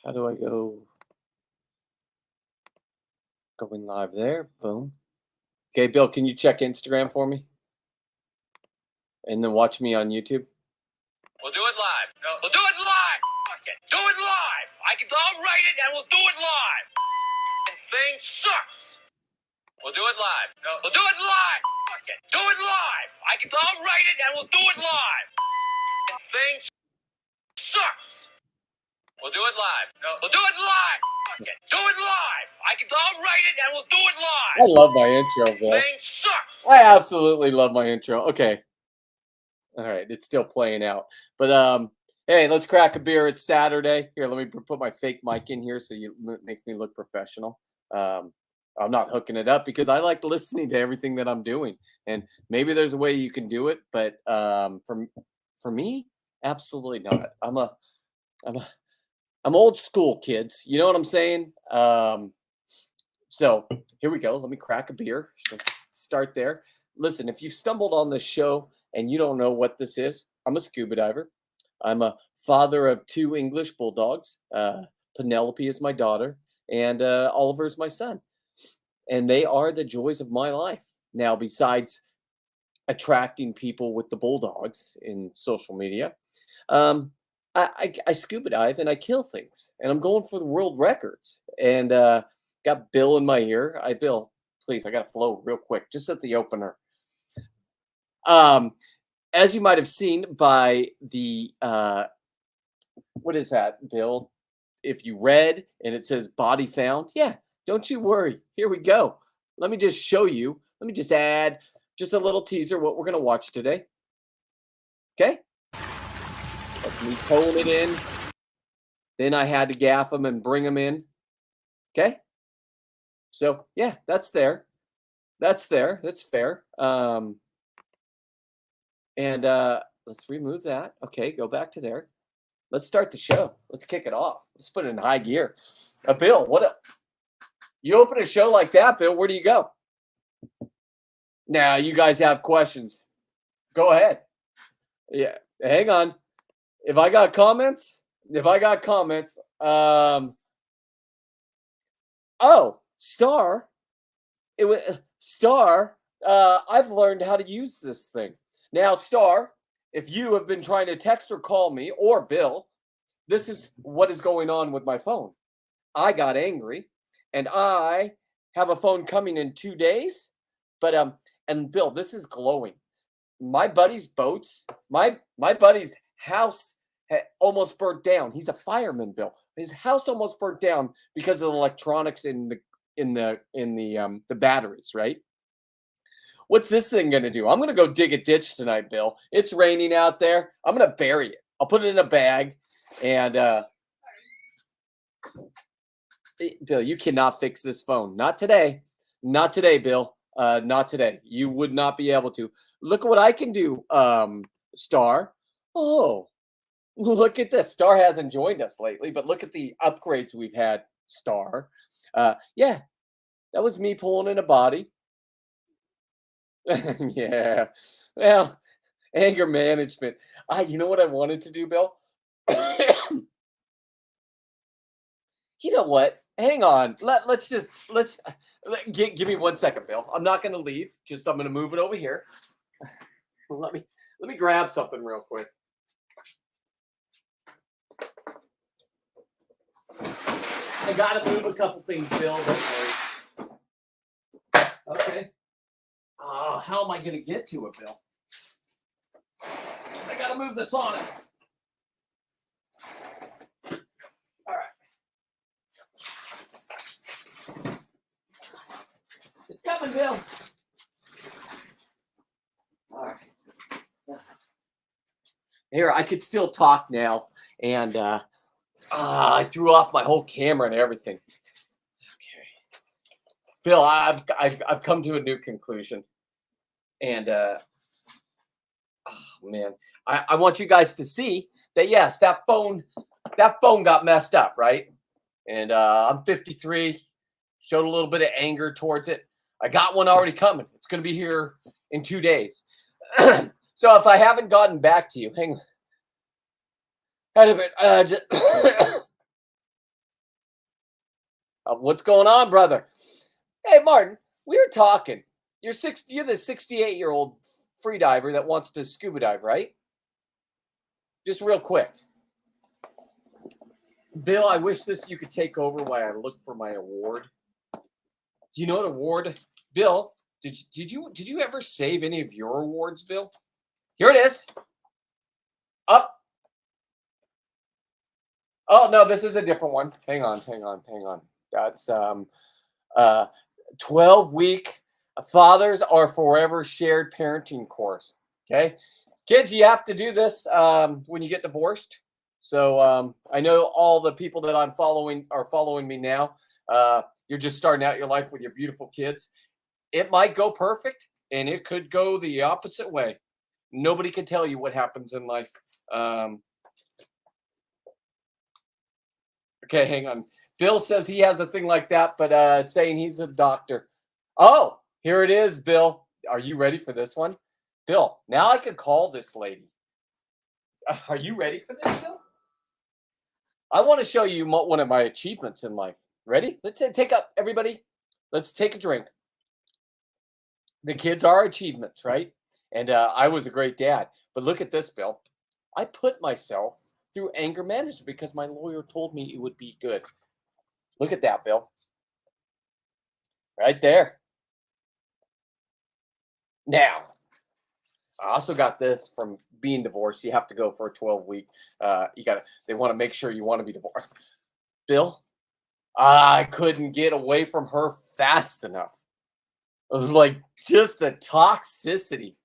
How do I going live there? Boom. Okay, Bill, can you check Instagram for me? And then watch me on YouTube? We'll do it live. No, we'll do it live. Fuck it. Do it live. I'll write it and we'll do it live. And thing sucks. We'll do it live. No, we'll do it live. Fuck it. Do it live. I'll write it and we'll do it live. And thing sucks. We'll do it live. No, we'll do it live. Fuck it. Do it live. I'll write it and we'll do it live. I love my intro, Bill. Thing sucks. I absolutely love my intro. Okay. All right, it's still playing out. But hey, let's crack a beer. It's Saturday. Here, let me put my fake mic in here so it makes me look professional. I'm not hooking it up because I like listening to everything that I'm doing, and maybe there's a way you can do it, but for me, absolutely not. I'm a I'm old school, kids. You know what I'm saying? So here we go. Let me crack a beer. Start there. Listen, if you've stumbled on this show and you don't know what this is, I'm a scuba diver. I'm a father of two English bulldogs. Penelope is my daughter, and Oliver is my son. And they are the joys of my life. Now, besides attracting people with the bulldogs in social media, um, I scuba dive and I kill things, and I'm going for the world records. And got Bill in my ear. Bill, please, I got to flow real quick, just at the opener. Um, as you might have seen by the what is that, Bill? If you read and it says body found, yeah, don't you worry. Here we go. Let me just show you. Let me just add just a little teaser what we're gonna watch today. Okay. Let me tone it in. Then I had to gaff them and bring them in. Okay. So yeah, that's there. That's there. That's fair. And let's remove that. Okay, go back to there. Let's start the show. Let's kick it off. Let's put it in high gear. Bill, you open a show like that, Bill, where do you go? Now, you guys have questions. Go ahead. Yeah, hang on. If I got comments, oh, Star, it was Star. I've learned how to use this thing. Now, Star, if you have been trying to text or call me or Bill, this is what is going on with my phone. I got angry, and I have a phone coming in 2 days. But and Bill, this is glowing. My buddy's boats, my buddy's house almost burnt down. He's a fireman, Bill. His house almost burnt down because of the electronics in the batteries, right? What's this thing going to do? I'm going to go dig a ditch tonight, Bill. It's raining out there. I'm going to bury it. I'll put it in a bag. And Bill, you cannot fix this phone. Not today. Not today, Bill. Not today. You would not be able to. Look at what I can do, Star. Oh, look at this. Star hasn't joined us lately, but look at the upgrades we've had, Star. Yeah, that was me pulling in a body. Yeah. Well, anger management. You know what I wanted to do, Bill? You know what? Hang on. Give me 1 second, Bill. I'm not going to leave. I'm going to move it over here. Let me grab something real quick. I got to move a couple things, Bill. Don't worry. Okay. How am I going to get to it, Bill? I got to move this on it. All right. It's coming, Bill. All right. Here, I could still talk now, and I threw off my whole camera and everything. Okay, Bill, I've come to a new conclusion, and oh man, I want you guys to see that yes, that phone got messed up, right? And I'm 53. Showed a little bit of anger towards it. I got one already coming. It's going to be here in 2 days. So if I haven't gotten back to you, hang on. What's going on, brother? Hey, Martin, we were talking. You're the 68-year-old free diver that wants to scuba dive, right? Just real quick. Bill, I wish you could take over while I look for my award. Do you know what award? Bill, did you ever save any of your awards, Bill? Here it is. Up. Oh no, this is a different one. Hang on. That's 12-week fathers are forever shared parenting course. Okay. Kids, you have to do this when you get divorced. So I know all the people that I'm following are following me now. You're just starting out your life with your beautiful kids. It might go perfect and it could go the opposite way. Nobody can tell you what happens in life. Okay, hang on. Bill says he has a thing like that, but saying he's a doctor. Oh, here it is, Bill. Are you ready for this one? Bill, now I could call this lady. Are you ready for this, Bill? I want to show you one of my achievements in life. Ready? Let's take up, everybody. Let's take a drink. The kids are achievements, right? And I was a great dad. But look at this, Bill. I put myself through anger management because my lawyer told me it would be good. Look at that, Bill. Right there. Now, I also got this from being divorced. You have to go for a 12-week. They want to make sure you want to be divorced. Bill, I couldn't get away from her fast enough. Like just the toxicity,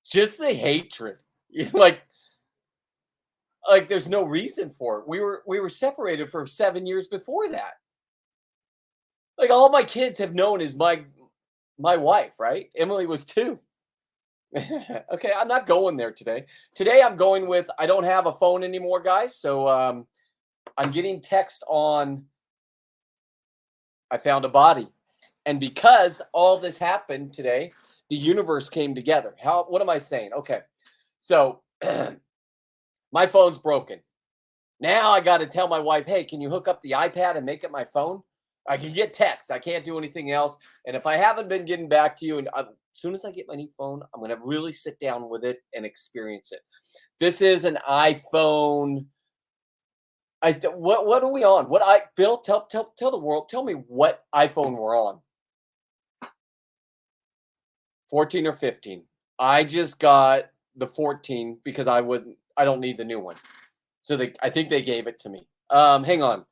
just the hatred. Like there's no reason for it. We were separated for 7 years before that. Like all my kids have known is my wife, right? Emily was 2. Okay, I'm not going there today. Today I'm going with I don't have a phone anymore, guys. So I'm getting text on I found a body. And because all this happened today, the universe came together. What am I saying? Okay. So my phone's broken. Now I got to tell my wife, hey, can you hook up the iPad and make it my phone? I can get text. I can't do anything else. And if I haven't been getting back to you, and as soon as I get my new phone, I'm going to really sit down with it and experience it. This is an iPhone. What are we on? Bill, tell the world. Tell me what iPhone we're on. 14 or 15. I just got the 14 because I don't need the new one. So I think they gave it to me. Hang on.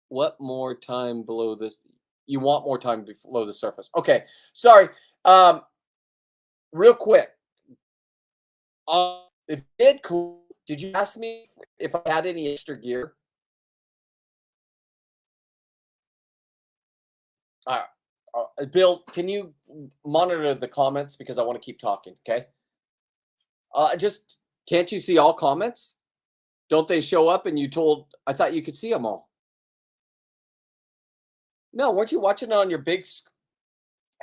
What more time below this? You want more time below the surface? Okay. Sorry. Real quick. If you did cool, did you ask me if I had any extra gear? Bill, can you monitor the comments because I want to keep talking? Okay. Can't you see all comments? Don't they show up? And I thought you could see them all. No, weren't you watching it on your big?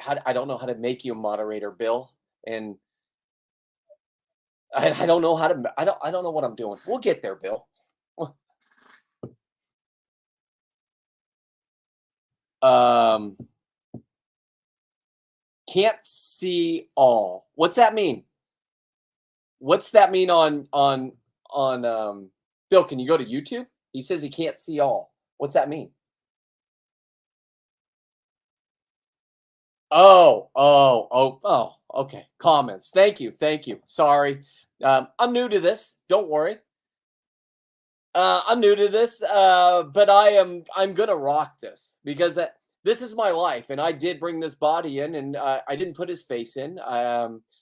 I don't know how to make you a moderator, Bill, and I don't know how to. I don't know what I'm doing. We'll get there, Bill. Can't see all. What's that mean? What's that mean on Bill? Can you go to YouTube? He says he can't see all. What's that mean? Oh, okay. Comments. Thank you. Sorry. I'm new to this. Don't worry. I'm new to this, but I'm gonna rock this because this is my life, and I did bring this body in, and I didn't put his face in.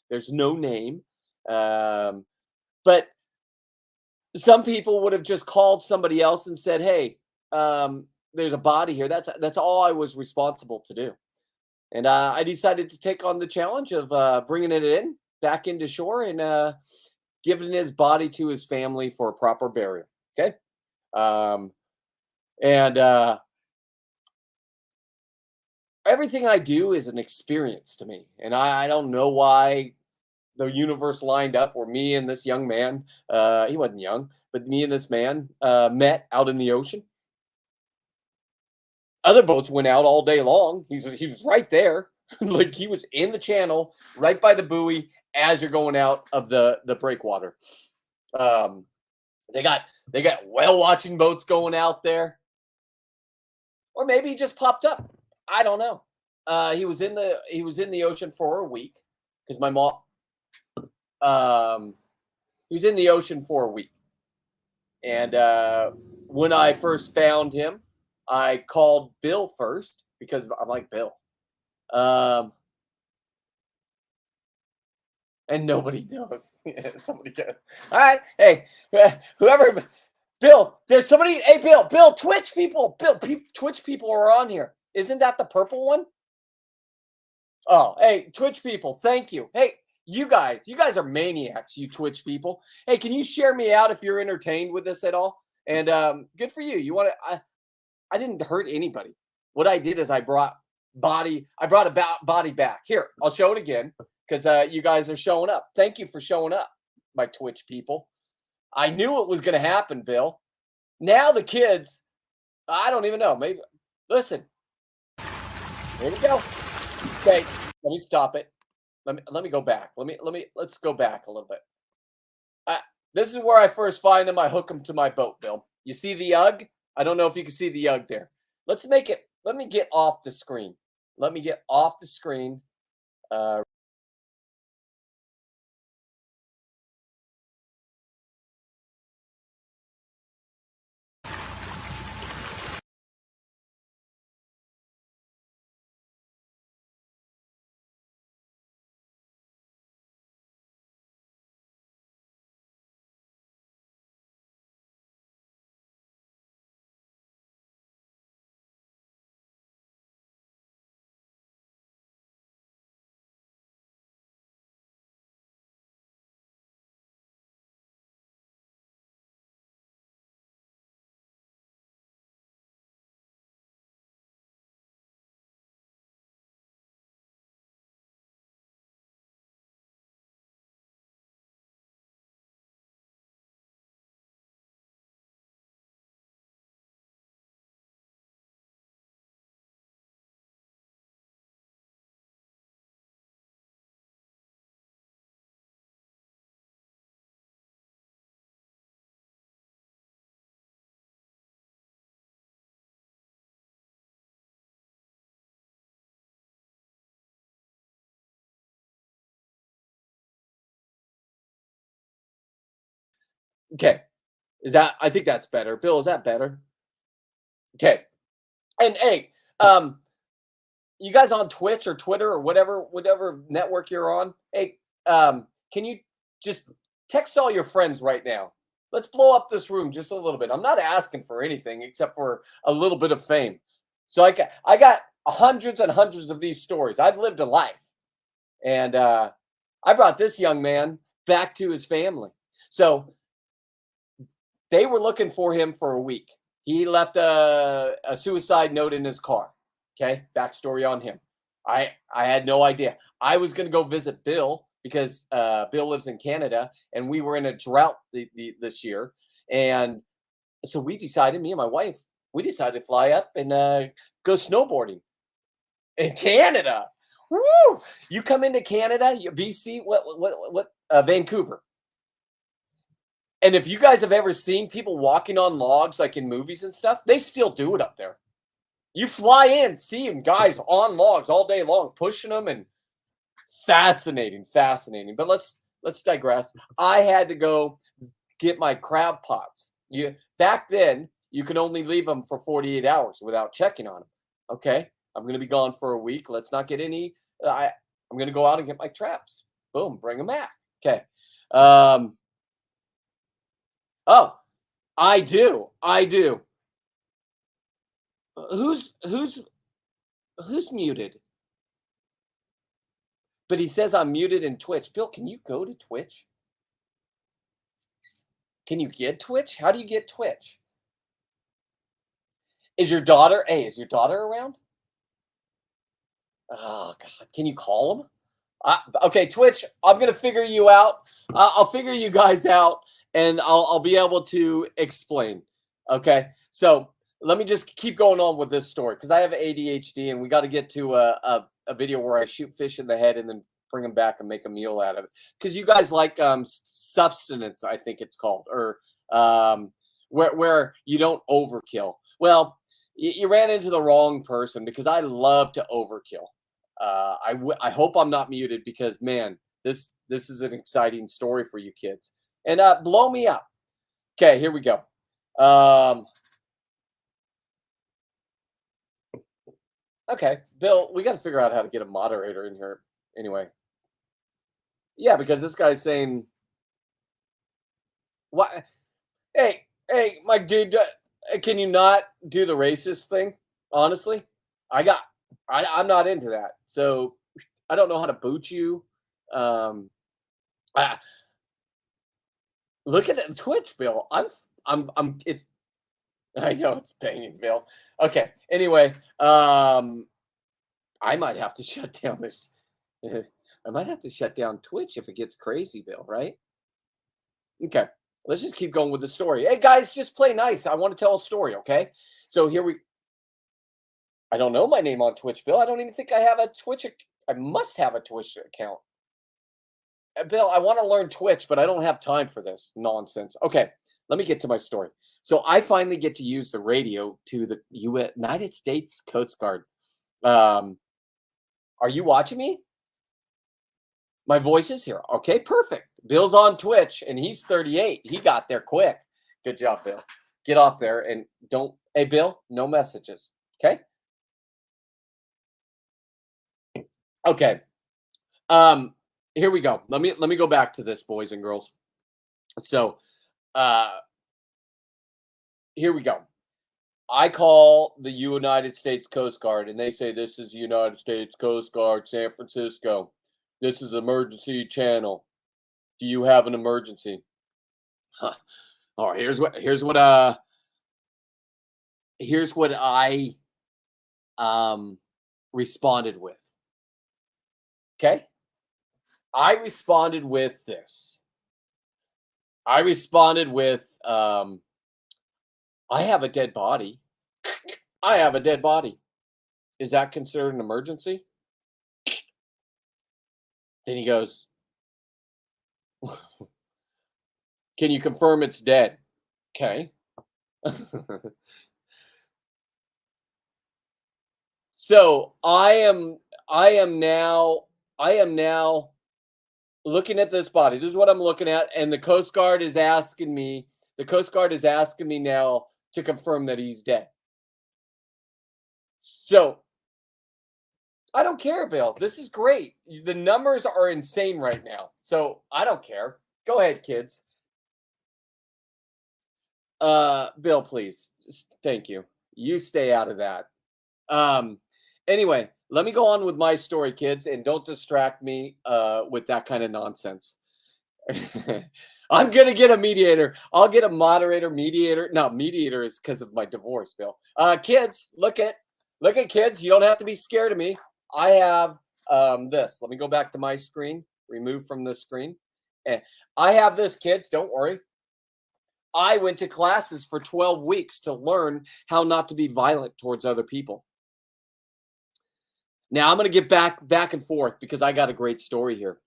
There's no name, but some people would have just called somebody else and said, "Hey, there's a body here." That's all I was responsible to do. And I decided to take on the challenge of bringing it back into shore and giving his body to his family for a proper burial. Okay. And everything I do is an experience to me. And I don't know why the universe lined up where me and this young man, he wasn't young, but me and this man met out in the ocean. Other boats went out all day long. He was right there, like he was in the channel, right by the buoy as you're going out of the breakwater. Um, they got whale watching boats going out there, or maybe he just popped up. I don't know. He was in the ocean for a week because my mom. He was in the ocean for a week, and when I first found him, I called Bill first because I'm like Bill. Um, and nobody knows. Somebody get all right. Hey, whoever, Bill. There's somebody. Hey, Bill. Twitch people. Twitch people are on here. Isn't that the purple one? Oh, hey, Twitch people. Thank you. Hey, you guys are maniacs. You Twitch people. Hey, can you share me out if you're entertained with this at all? And good for you. You want to? I didn't hurt anybody. What I did is I brought a body back. Here, I'll show it again because you guys are showing up. Thank you for showing up, my Twitch people. I knew it was going to happen, Bill. Now the kids, I don't even know. Maybe listen. Here we go. Okay, let me stop it. Let me go back. Let's go back a little bit. This is where I first find them. I hook them to my boat, Bill. You see the UGG? I don't know if you can see the UGG there. Let me get off the screen. Let me get off the screen. Okay. I think that's better. Bill, is that better? Okay. And hey, you guys on Twitch or Twitter or whatever network you're on, hey, can you just text all your friends right now? Let's blow up this room just a little bit. I'm not asking for anything except for a little bit of fame. So I got hundreds and hundreds of these stories. I've lived a life, and I brought this young man back to his family. So they were looking for him for a week. He left a suicide note in his car. Okay, backstory on him. I had no idea. I was going to go visit Bill because Bill lives in Canada, and we were in a drought this year, and so we decided, me and my wife, we decided to fly up and go snowboarding in Canada. Woo! You come into Canada, BC, Vancouver. And if you guys have ever seen people walking on logs like in movies and stuff, they still do it up there. You fly in, see them guys on logs all day long, pushing them, and fascinating. But let's digress. I had to go get my crab pots. Back then you can only leave them for 48 hours without checking on them. Okay, I'm going to be gone for a week. Let's not get any. I'm going to go out and get my traps. Boom, bring them back. Okay. Oh, I do. Who's muted? But he says I'm muted in Twitch. Bill, can you go to Twitch? Can you get Twitch? How do you get Twitch? Is your daughter around? Oh God, can you call him? Okay, Twitch, I'm gonna figure you out. I'll figure you guys out, and I'll be able to explain. Okay, so let me just keep going on with this story because I have ADHD, and we got to get to a video where I shoot fish in the head and then bring them back and make a meal out of it. Because you guys like substance, I think it's called, or where you don't overkill. Well, you ran into the wrong person because I love to overkill. I hope I'm not muted because man, this is an exciting story for you kids. And blow me up. Okay, here we go. Okay, Bill, we got to figure out how to get a moderator in here anyway. Yeah, because this guy's saying, "What? Hey, my dude, can you not do the racist thing? Honestly, I got, I'm not into that. So I don't know how to boot you. Um, I, look at it, Twitch, Bill. It's I know it's banging, Bill. Okay. Anyway, I might have to shut down this. I might have to shut down Twitch if it gets crazy, Bill. Right? Okay. Let's just keep going with the story. Hey guys, just play nice. I want to tell a story. Okay. So here we. I don't know my name on Twitch, Bill. I don't even think I have a Twitch. I must have a Twitch account. Bill, I want to learn Twitch, but I don't have time for this nonsense. Okay, let me get to my story. So I finally get to use the radio to the United States Coast Guard. Um, are you watching me? My voice is here. Okay, perfect. Bill's on Twitch and he's 38. He got there quick. Good job, Bill. Get off there and don't. Hey, Bill, no messages. Okay. Okay. Um, Here we go. Let me go back to this, boys and girls. So, uh, here we go. I call the United States Coast Guard and they say this is United States Coast Guard, San Francisco. This is emergency channel. Do you have an emergency? Huh. All right, here's what I um responded with. Okay? I responded with this. I responded with I have a dead body. I have a dead body. Is that considered an emergency? Then he goes, can you confirm it's dead? Okay. So I am now looking at this body. This is what I'm looking at, and the Coast Guard is asking me. The Coast Guard is asking me now to confirm that he's dead. So I don't care, Bill. This is great. The numbers are insane right now. So I don't care. Go ahead, kids. Bill, please. Thank you. You stay out of that. Um, anyway, let me go on with my story, kids, and don't distract me with that kind of nonsense. I'm gonna get a mediator. I'll get a moderator, mediator. No, mediator is because of my divorce, Bill. Kids, look at kids. You don't have to be scared of me. I have this. Let me go back to my screen. Remove from the screen. And I have this, kids. Don't worry. I went to classes for 12 weeks to learn how not to be violent towards other people. Now I'm going to get back and forth because I got a great story here.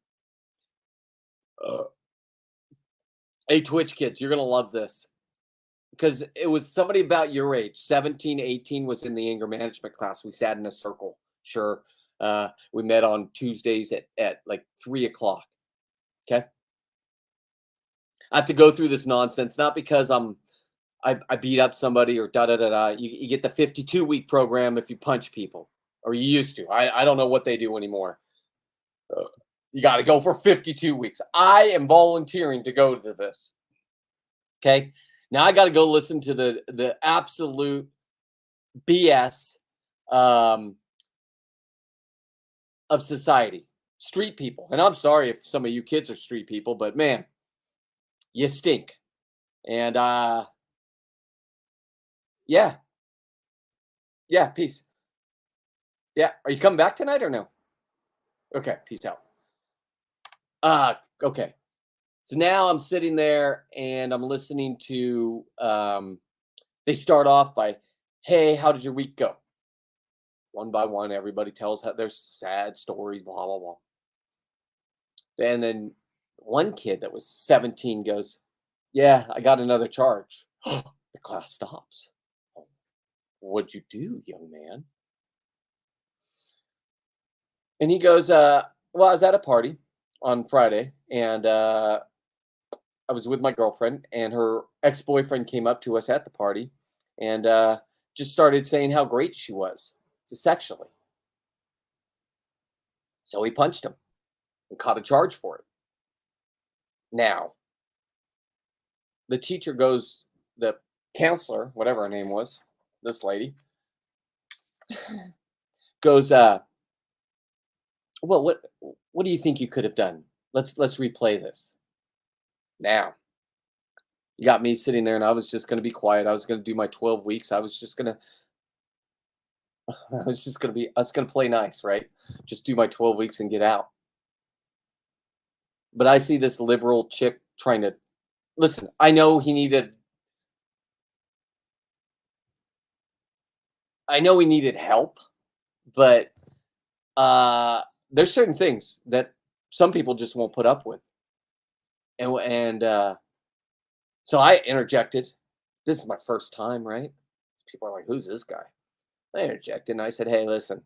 Hey, Twitch kids, you're going to love this because it was somebody about your age, 17, 18 was in the anger management class. We sat in a circle. Sure. We met on Tuesdays at like 3:00. Okay. I have to go through this nonsense, not because I beat up somebody or da da da da. You get the 52-week program if you punch people, or you used to. I don't know what they do anymore. You got to go for 52 weeks. I am volunteering to go to this. Okay. Now I got to go listen to the absolute BS of society, street people. And I'm sorry if some of you kids are street people, but man, you stink. And yeah, peace. Yeah, are you coming back tonight or no? Okay, peace out. Okay. So now I'm sitting there and I'm listening to, they start off by, hey, how did your week go? One by one, everybody tells how their sad stories, blah, blah, blah. And then one kid that was 17 goes, yeah, I got another charge. The class stops. What'd you do, young man? And he goes, well, I was at a party on Friday and I was with my girlfriend, and her ex-boyfriend came up to us at the party and just started saying how great she was sexually. So he punched him and caught a charge for it. Now, the teacher goes, the counselor, whatever her name was, this lady, goes, well, what do you think you could have done? Let's replay this. Now, you got me sitting there and I was just going to be quiet. I was going to do my 12 weeks. I was just going to be us going to play nice, right? Just do my 12 weeks and get out. But I see this liberal chick trying to listen. I know he needed help, but there's certain things that some people just won't put up with. And so I interjected. This is my first time, right? People are like, who's this guy? I interjected and I said, hey, listen,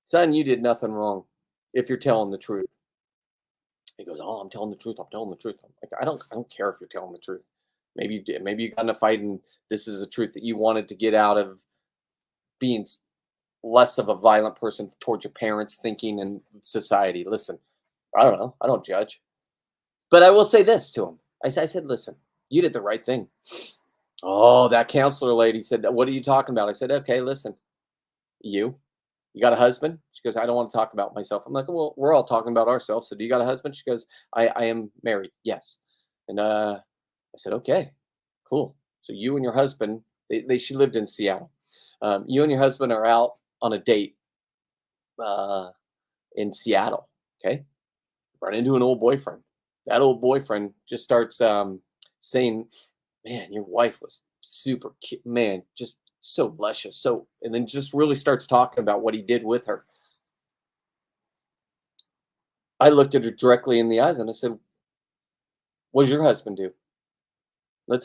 son, you did nothing wrong if you're telling the truth. He goes, oh, I'm telling the truth. I'm telling the truth. I'm like, I don't care if you're telling the truth. Maybe you did. Maybe you got in a fight and this is the truth that you wanted to get out of being less of a violent person towards your parents, thinking, and society. Listen, I don't know. I don't judge. But I will say this to him. I said, listen, you did the right thing. Oh, that counselor lady said, what are you talking about? I said, okay, listen, you got a husband? She goes, I don't want to talk about myself. I'm like, well, we're all talking about ourselves. So do you got a husband? She goes, I am married. Yes. And I said, okay, cool. So you and your husband, she lived in Seattle. You and your husband are out on a date in Seattle. Okay. Run into an old boyfriend. That old boyfriend just starts saying, man, your wife was super cute, man, just so luscious. So, and then just really starts talking about what he did with her. I looked at her directly in the eyes and I said, what does your husband do? Let's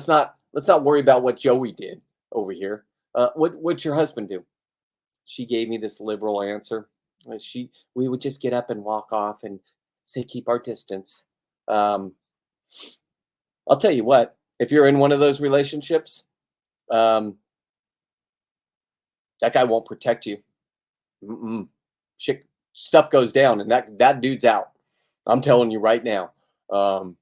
not worry about what Joey did over here. What's your husband do? She gave me this liberal answer. We would just get up and walk off and say, keep our distance. I'll tell you what, if you're in one of those relationships, that guy won't protect you. Shit, stuff goes down and that dude's out. I'm telling you right now. I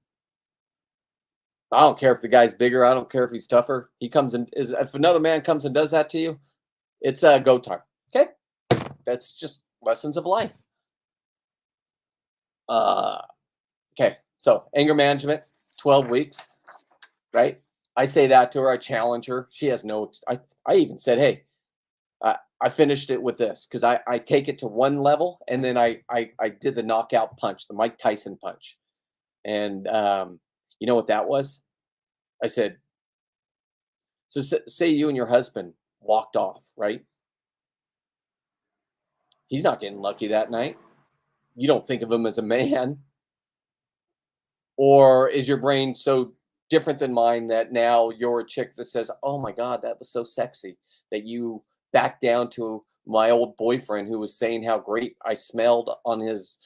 don't care if the guy's bigger. I don't care if he's tougher. He comes and if another man comes and does that to you, it's go time. Okay. That's just lessons of life. Okay. So anger management, 12 weeks, right? I say that to her. I challenge her. She has no, I even said, hey, I finished it with this because I take it to one level and then I did the knockout punch, the Mike Tyson punch. And you know what that was? I said, so say you and your husband walked off, right? He's not getting lucky that night. You don't think of him as a man. Or is your brain so different than mine that now you're a chick that says, oh my God, that was so sexy that you back down to my old boyfriend who was saying how great I smelled on his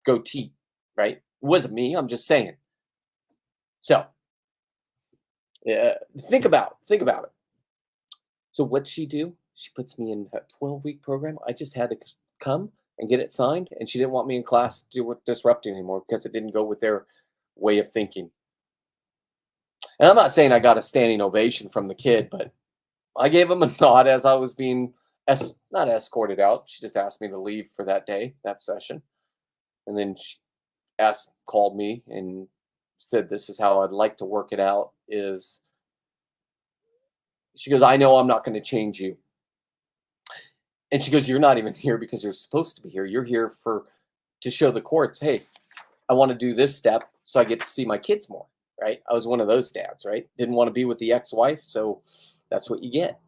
goatee, right? It wasn't me. I'm just saying. So think about it. So what'd she do? She puts me in a 12-week program. I just had to come and get it signed. And she didn't want me in class disrupting anymore because it didn't go with their way of thinking. And I'm not saying I got a standing ovation from the kid, but I gave him a nod as I was being not escorted out. She just asked me to leave for that day, that session. And then she called me and said, this is how I'd like to work it out is she goes, I know I'm not going to change you. And she goes, you're not even here because you're supposed to be here. You're here to show the courts, hey, I want to do this step so I get to see my kids more, right? I was one of those dads, right? Didn't want to be with the ex-wife, so that's what you get.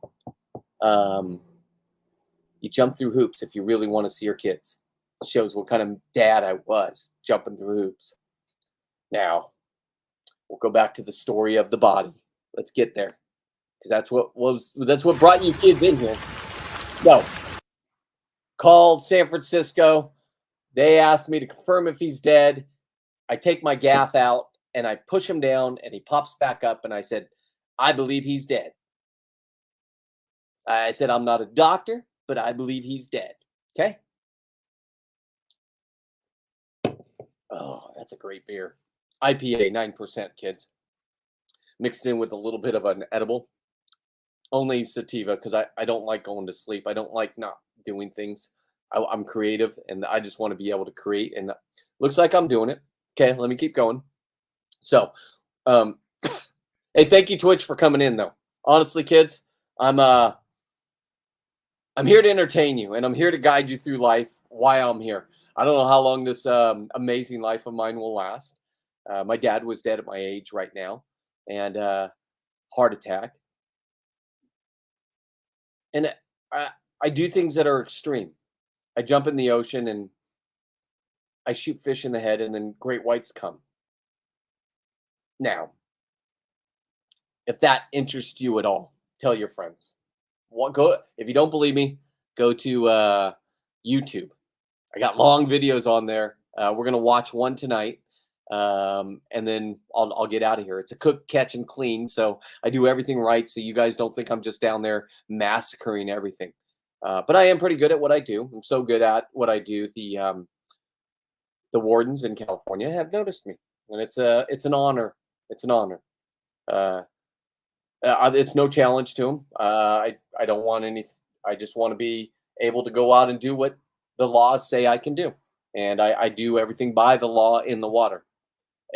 Um, you jump through hoops if you really want to see your kids. It shows what kind of dad I was, jumping through hoops. Now, we'll go back to the story of the body. Let's get there, because that's what brought you kids in here. No, called San Francisco. They asked me to confirm if he's dead. I take my gaff out and I push him down and he pops back up. And I said, I believe he's dead. I said, I'm not a doctor, but I believe he's dead. Okay. Oh, that's a great beer. IPA, 9%, kids. Mixed in with a little bit of an edible. Only sativa, because I don't like going to sleep. I don't like not doing things. I'm creative and I just want to be able to create. And looks like I'm doing it. Okay, let me keep going. So, hey, thank you, Twitch, for coming in, though. Honestly, kids, I'm here to entertain you, and I'm here to guide you through life. Why I'm here. I don't know how long this amazing life of mine will last. My dad was dead at my age right now, and heart attack. And I do things that are extreme. I jump in the ocean and I shoot fish in the head, and then great whites come. Now, if that interests you at all, tell your friends. Go if you don't believe me, go to YouTube. I got long videos on there. We're gonna watch one tonight, and then I'll get out of here. It's a cook, catch, and clean, so I do everything right. So you guys don't think I'm just down there massacring everything. But I am pretty good at what I do. I'm so good at what I do. The wardens in California have noticed me, and it's an honor. It's an honor. Uh, it's no challenge to them. I don't want any. I just want to be able to go out and do what the laws say I can do, and I do everything by the law in the water.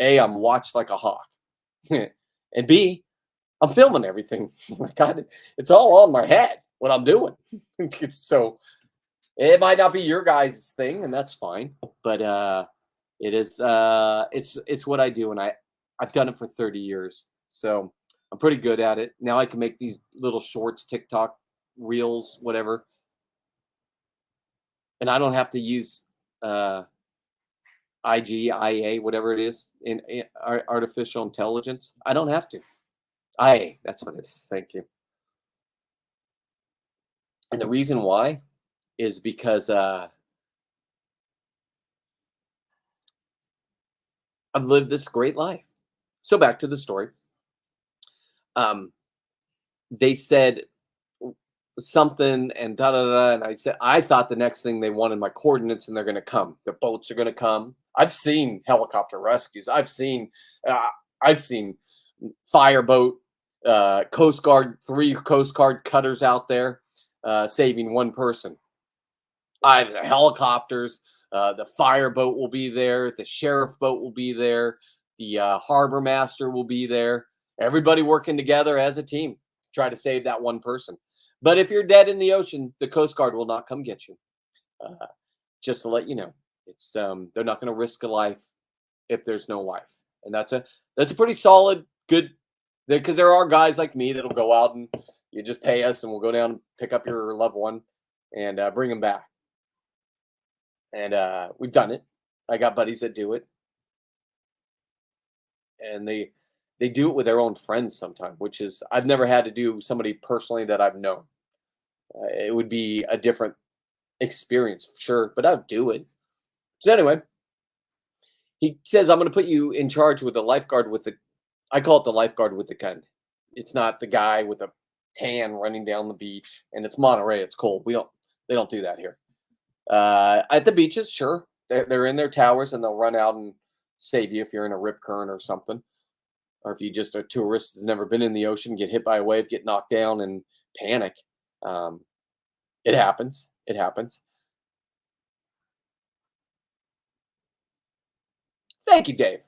A, I'm watched like a hawk, and B, I'm filming everything. God, it's all on my head what I'm doing. So it might not be your guys' thing, and that's fine. But it is. It's what I do, and I've done it for 30 years. So I'm pretty good at it. Now I can make these little shorts, TikTok reels, whatever, and I don't have to use IA, whatever it is, in artificial intelligence. I don't have to. IA, that's what it is. Thank you. And the reason why is because I've lived this great life. So back to the story. They said something and da da da, and I thought the next thing they wanted my coordinates, and they're going to come. The boats are going to come. I've seen helicopter rescues. I've seen fireboat, Coast Guard, 3 Coast Guard cutters out there saving one person. The helicopters, the fireboat will be there. The sheriff boat will be there. The harbor master will be there. Everybody working together as a team, try to save that one person. But if you're dead in the ocean, the Coast Guard will not come get you. Just to let you know, it's they're not going to risk a life if there's no life, and that's a pretty solid good. Because there are guys like me that'll go out and you just pay us, and we'll go down and pick up your loved one and bring them back. And we've done it. I got buddies that do it, and they do it with their own friends sometimes, which is I've never had to do somebody personally that I've known. It would be a different experience, sure, but I'd do it. So anyway, he says I'm going to put you in charge with the lifeguard with the. I call it the lifeguard with the gun. It's not the guy with a tan running down the beach, and it's Monterey. It's cold. They don't do that here. At the beaches, sure, they're in their towers and they'll run out and save you if you're in a rip current or something, or if you just a tourist that's never been in the ocean, get hit by a wave, get knocked down, and panic. It happens. It happens. Thank you, Dave.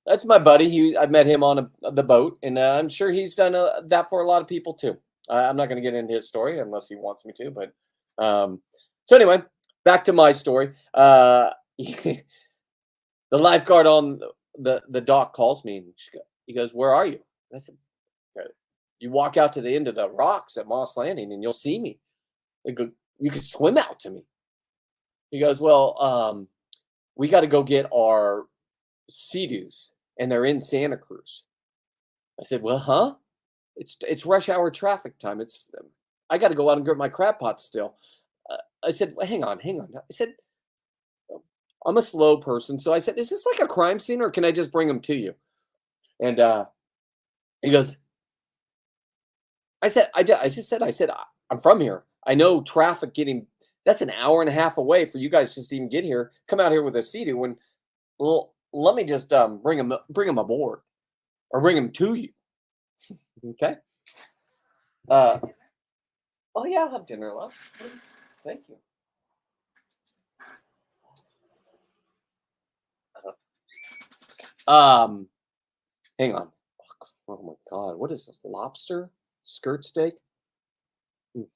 That's my buddy. I met him on the boat, and I'm sure he's done that for a lot of people too. I'm not going to get into his story unless he wants me to, but so anyway, back to my story. The lifeguard on the dock calls me and he goes, "Where are you?" And I said, "You walk out to the end of the rocks at Moss Landing and you'll see me. I go, you could swim out to me." He goes, "Well, we got to go get our Sea-Doos and they're in Santa Cruz." I said, "Well, huh? It's rush hour traffic time. I got to go out and get my crab pot still." I said, "Well, hang on, hang on." I said, "I'm a slow person." So I said, "Is this like a crime scene or can I just bring them to you?" And he goes, I just said, I'm from here. I know traffic getting, that's an hour and a half away for you guys just to even get here. Come out here with a Sea-Doo when, well, let me just bring them aboard or bring them to you." Okay. Uh, oh yeah, I'll have dinner, love. Thank you. Um, hang on. Oh my God, what is this? Lobster skirt steak? Mm,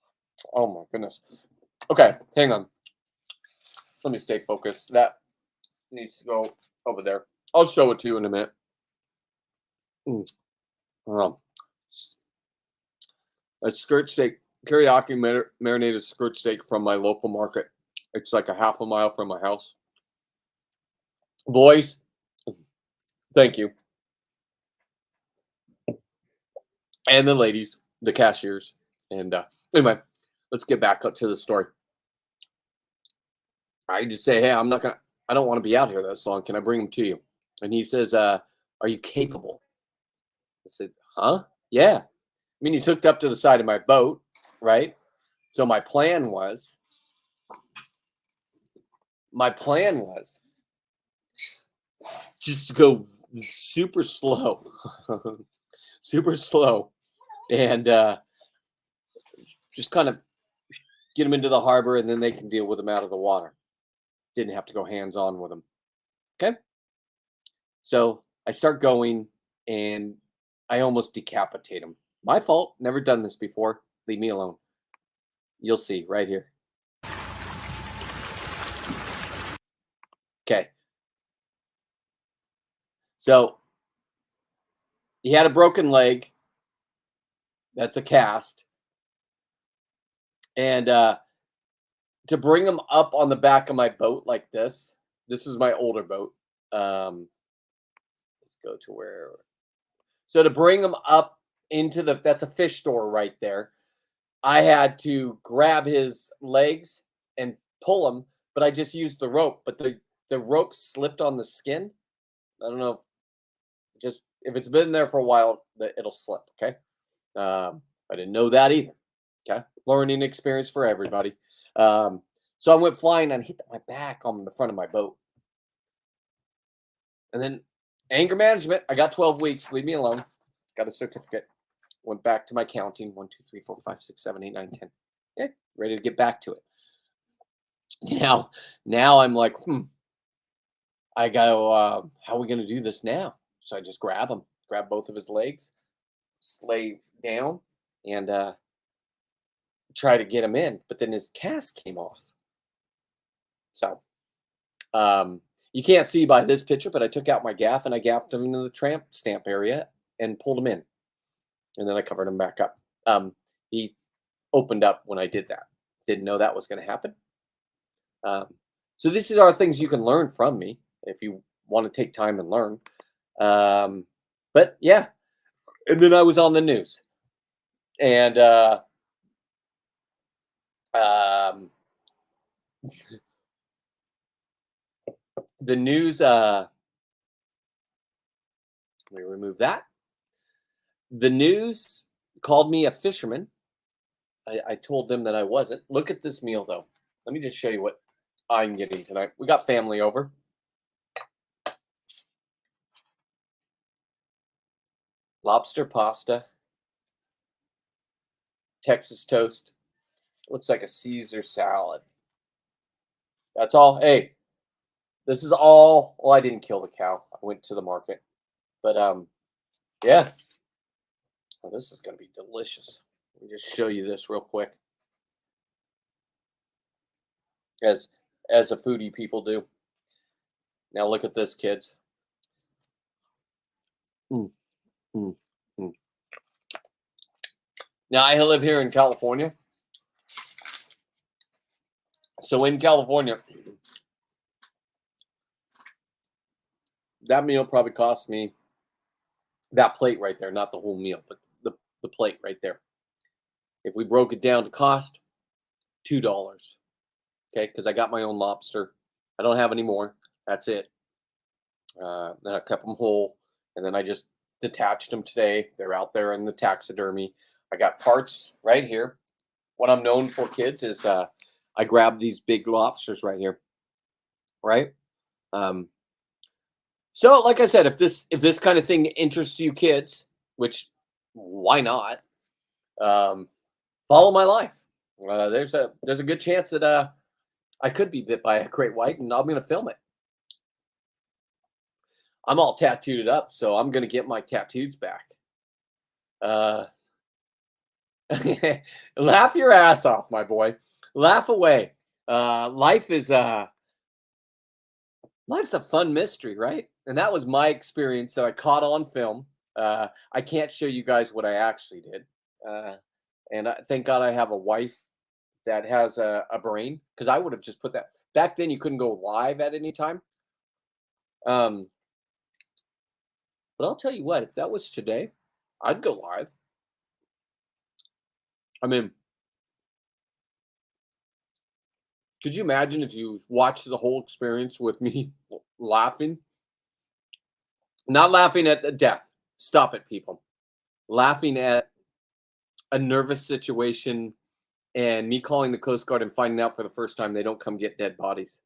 oh my goodness. Okay, hang on. Let me stay focused. That needs to go over there. I'll show it to you in a minute. Mm, um, a skirt steak, teriyaki marinated skirt steak from my local market. It's like a half a mile from my house. Boys, thank you. And the ladies, the cashiers. And anyway, let's get back up to the story. I just say, "Hey, I don't want to be out here that long. Can I bring them to you?" And he says, "Are you capable?" I said, "Huh? Yeah." I mean, he's hooked up to the side of my boat, right? So my plan was just to go super slow, super slow, and just kind of get them into the harbor, and then they can deal with them out of the water. Didn't have to go hands on with them. Okay. So I start going, and I almost decapitate him. My fault. Never done this before. Leave me alone. You'll see right here. Okay. So he had a broken leg. That's a cast. And to bring him up on the back of my boat like this, this is my older boat. Let's go to where. So to bring him up into that's a fish store right there. I had to grab his legs and pull him, but I just used the rope. But the rope slipped on the skin. I don't know. Just if it's been there for a while, it'll slip. Okay. I didn't know that either. Okay, learning experience for everybody. So I went flying and hit my back on the front of my boat, and then anger management. I got 12 weeks. Leave me alone. Got a certificate. Went back to my counting. 1, 2, 3, 4, 5, 6, 7, 8, 9, 10. Okay, ready to get back to it. Now I'm like, I go, how are we going to do this now? So I just grab both of his legs, lay down, and try to get him in. But then his cast came off. So you can't see by this picture, but I took out my gaff and I gapped him into the tramp stamp area and pulled him in. And then I covered him back up. He opened up when I did that. Didn't know that was going to happen. So these are things you can learn from me if you want to take time and learn. But yeah, and then I was on the news, and um, the news. Let me remove that. The news called me a fisherman. I told them that I wasn't. Look at this meal, though. Let me just show you what I'm getting tonight. We got family over. Lobster pasta, Texas toast. Looks like a Caesar salad. That's all. Hey, this is all. Well, I didn't kill the cow. I went to the market, but yeah. Oh, this is gonna be delicious. Let me just show you this real quick, as as a foodie people do. Now look at this, kids. Mm, mm, mm. Now I live here in California. So in California, that meal probably cost me that plate right there, not the whole meal, but the plate right there. If we broke it down to cost, $2. Okay, because I got my own lobster. I don't have any more. That's it. Then I kept them whole, and then I just detached them today. They're out there in the taxidermy. I got parts right here. What I'm known for, kids, is I grab these big lobsters right here, right? Um, so, like I said, if this kind of thing interests you, kids, which why not? Um, follow my life. There's a good chance that I could be bit by a great white, and I'm going to film it. I'm all tattooed up, so I'm going to get my tattoos back. Uh, laugh your ass off, my boy. Laugh away. Life is life's a fun mystery, right? And that was my experience that I caught on film. I can't show you guys what I actually did. Uh, and thank God I have a wife that has a brain, because I would have just put that. Back then, you couldn't go live at any time. But I'll tell you what, if that was today, I'd go live. I mean, could you imagine if you watched the whole experience with me laughing? Not laughing at the death. Stop it, people. Laughing at a nervous situation and me calling the Coast Guard and finding out for the first time they don't come get dead bodies.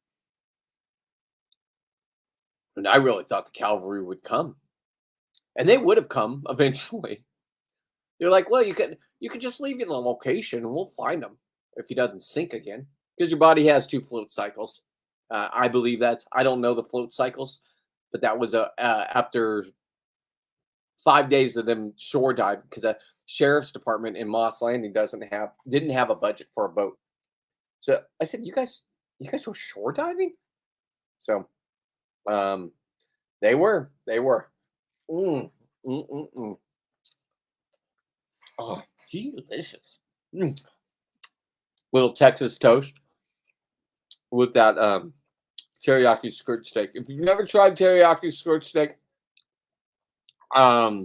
And I really thought the cavalry would come. And they would have come eventually. They're like, well, you could just leave the location and we'll find him if he doesn't sink again. Because your body has 2 float cycles. I believe that. I don't know the float cycles, but that was after 5 days of them shore diving, because the sheriff's department in Moss Landing didn't have a budget for a boat. So I said, you guys were shore diving? So they were. Mm, mm, mm, mm. Oh, delicious. Mm. Little Texas toast with that teriyaki skirt steak. If you've never tried teriyaki skirt steak, yeah,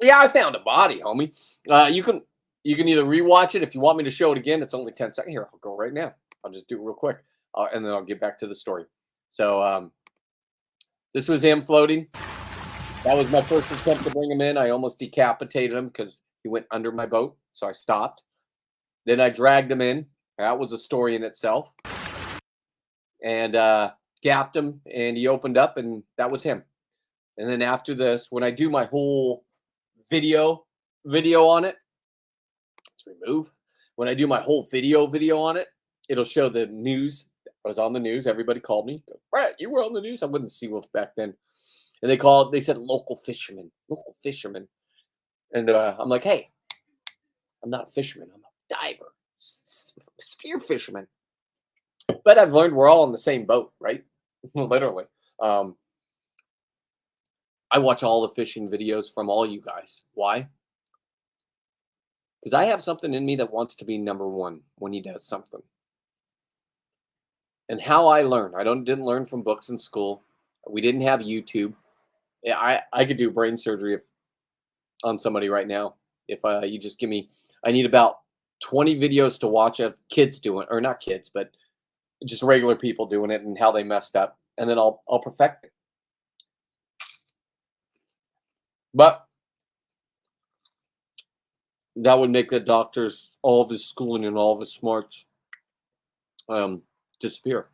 I found a body, homie. You can either rewatch it if you want me to show it again. It's only 10 seconds. Here, I'll go right now. I'll just do it real quick, and then I'll get back to the story. So this was him floating. That was my first attempt to bring him in. I almost decapitated him because he went under my boat, so I stopped. Then I dragged him in. That was a story in itself. And gaffed him, and he opened up, and that was him. And then after this, when I do my whole video on it, let's remove. When I do my whole video on it, it'll show the news. I was on the news. Everybody called me. Brett, you were on the news. I wasn't Seawolf back then. And they said local fisherman. And I'm like, hey, I'm not a fisherman. I'm a diver, spear fisherman. But I've learned we're all on the same boat, right? Literally. I watch all the fishing videos from all you guys. Why? Because I have something in me that wants to be number one when he does something. And how I learn, didn't learn from books in school. We didn't have YouTube. Yeah, I could do brain surgery on somebody right now if you just give me. I need about 20 videos to watch of kids doing, or not kids, but just regular people doing it and how they messed up, and then I'll perfect it. But that would make the doctor's all of his schooling and all of his smarts disappear.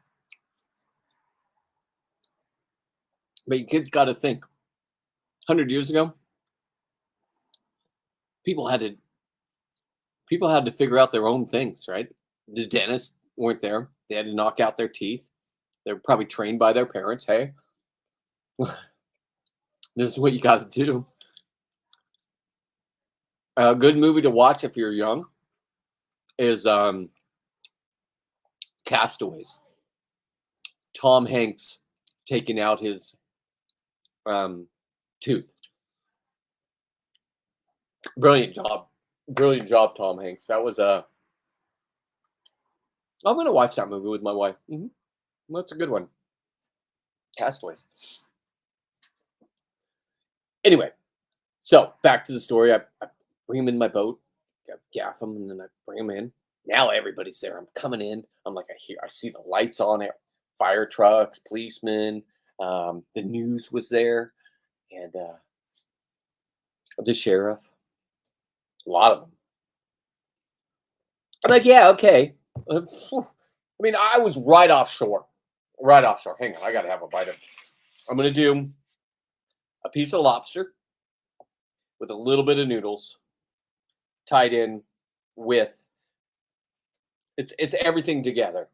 But you kids got to think. 100 years ago, people had to figure out their own things, right? The dentists weren't there. They had to knock out their teeth. They were probably trained by their parents. Hey, this is what you got to do. A good movie to watch if you're young is Castaways. Tom Hanks taking out his tooth. Brilliant job, Tom Hanks. That was I'm gonna watch that movie with my wife. That's a good one. Castaways. Anyway, so back to the story. I bring him in my boat, gaff him, and then I bring him in. Now everybody's there. I'm coming in. I'm like, I see the lights on it, fire trucks, policemen. The news was there, and the sheriff. A lot of them. I'm like, yeah, okay. I mean, I was right offshore. Hang on, I gotta have a bite of. I'm gonna do a piece of lobster with a little bit of noodles, tied in with. It's everything together.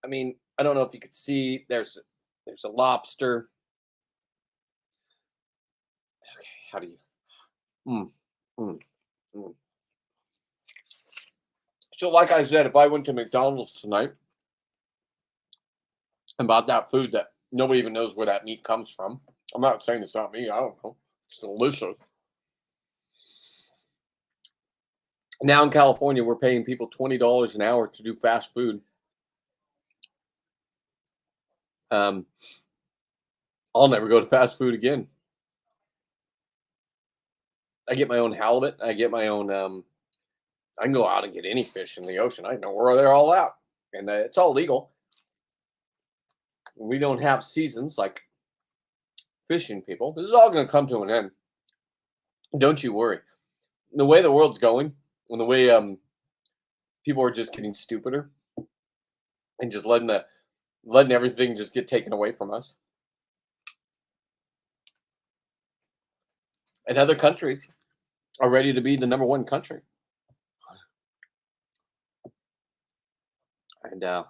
I mean, I don't know if you could see. There's a lobster. Okay, how do you? So, like I said, if I went to McDonald's tonight and bought that food that nobody even knows where that meat comes from, I'm not saying it's not me. I don't know. It's delicious. Now in California, we're paying people $20 an hour to do fast food. I'll never go to fast food again. I get my own halibut. I get my own. I can go out and get any fish in the ocean. I know where they're all out, and it's all legal. We don't have seasons like fishing people. This is all going to come to an end. Don't you worry. The way the world's going, and the way people are just getting stupider, and just letting everything just get taken away from us. And other countries are ready to be the number one country. And the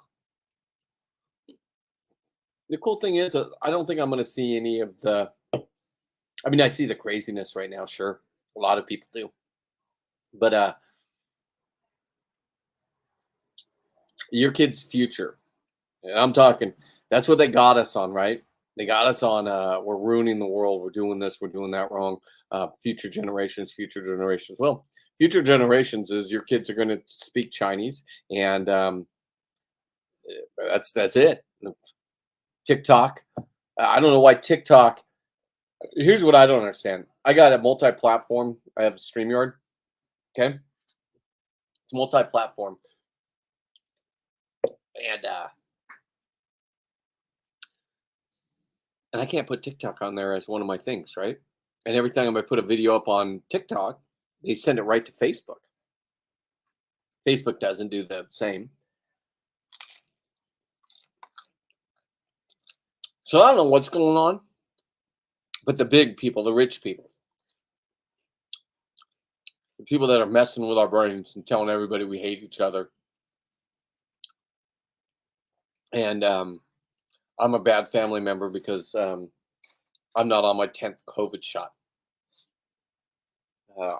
cool thing is, I don't think I'm going to see any of the. I mean, I see the craziness right now. Sure, a lot of people do, but your kid's future. I'm talking. That's what they got us on, right? They got us on. We're ruining the world. We're doing this. We're doing that wrong. Future generations. Well, future generations is your kids are going to speak Chinese, and that's it. TikTok. I don't know why TikTok. Here's what I don't understand. I got a multi-platform. I have a StreamYard. Okay, it's multi-platform, and I can't put TikTok on there as one of my things, right? And every time I put a video up on TikTok, they send it right to Facebook. Facebook doesn't do the same. So I don't know what's going on, but the big people, the rich people, the people that are messing with our brains and telling everybody we hate each other. And I'm a bad family member because I'm not on my 10th COVID shot.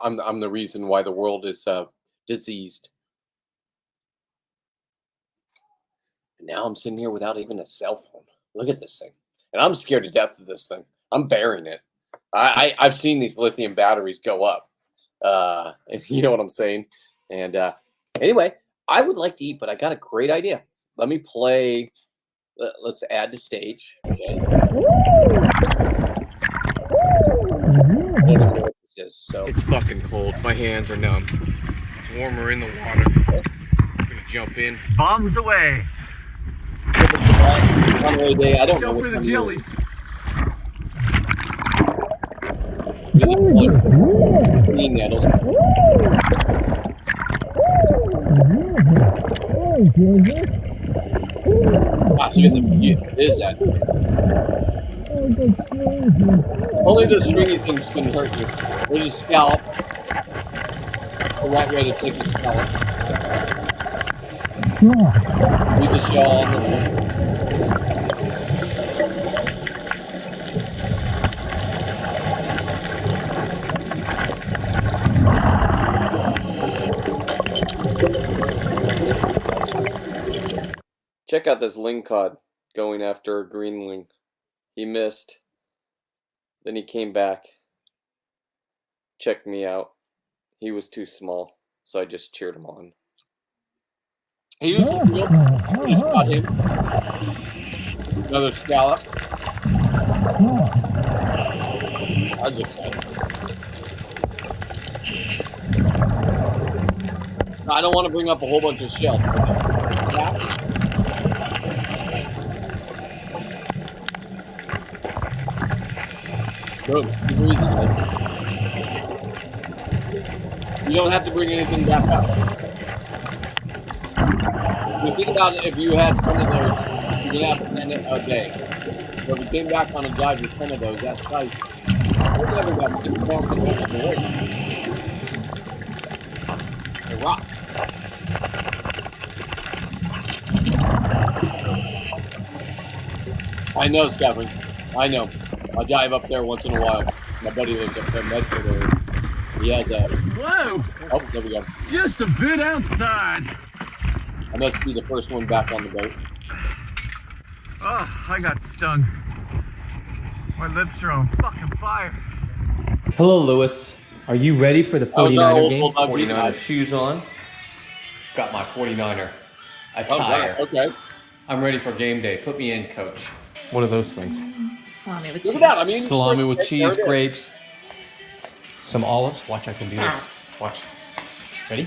I'm the reason why the world is diseased. And now I'm sitting here without even a cell phone. Look at this thing. And I'm scared to death of this thing. I'm burying it. I've seen these lithium batteries go up. You know what I'm saying? And anyway, I would like to eat, but I got a great idea. Let me play. Let's add to stage. Okay. So it's fucking cold. My hands are numb. It's warmer in the water. I'm gonna jump in. Bombs away. Runaway day. I don't know. Go for the jellies. Green nettles. Wow, look at the view. Is that? Only the stringy things can hurt you. There's a scallop. The right way to take a scallop. Leave the shell on the wood. Check out this lingcod going after a greenling. He missed. Then he came back. Checked me out. He was too small, so I just cheered him on. He used the field. I just got him. Another scallop. I was excited. I don't want to bring up a whole bunch of shells. Good. Super easy, guys. You don't have to bring anything back up. You think about it, if you had 10 of those, you could have 10 a day. So if you came back on a dive with 10 of those, that's tight. You never got 6 pounds of weight. They rock. I know, Stephen. I know. I dive up there once in a while. My buddy lives up there in Medford area. He has a... Whoa! Oh, there we go. Just a bit outside. I must be the first one back on the boat. Oh, I got stung. My lips are on fucking fire. Hello, Lewis. Are you ready for the How's our 49er old game? bulldog 49er beat? shoes on. Got my 49er Oh, attire. wow. Okay. I'm ready for game day. Put me in, coach. What are those things? Salami with Look cheese. at that. I mean, Salami with there cheese, it is. grapes, some olives. Watch, I can do this. Watch. Ready?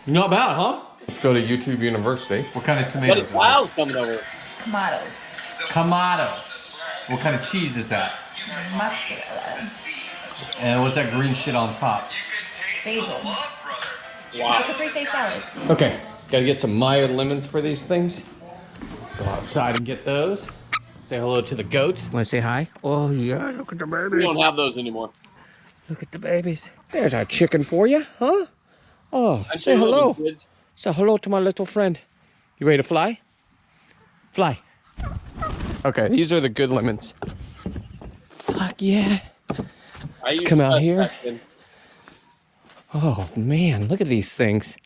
Not bad, huh? Let's go to YouTube University. What kind of But tomatoes? it's clouds coming over. Tomatoes. Kamado. What kind of cheese is that? Mozzarella. And what's that green shit on top? Basil. Wow. Caprese salad. Okay, gotta get some Meyer lemons for these things. Let's go outside and get those. Say hello to the goats. Want to say hi? Oh yeah, look at the We babies. don't have those anymore. Look at the babies. There's our chicken for you, huh? Oh, I'm say sure hello. those kids- Say hello to my little friend. You ready to fly? Fly. Okay, these are the good lemons. Fuck yeah. I used come to out test here. that thing. Oh man, look at these things.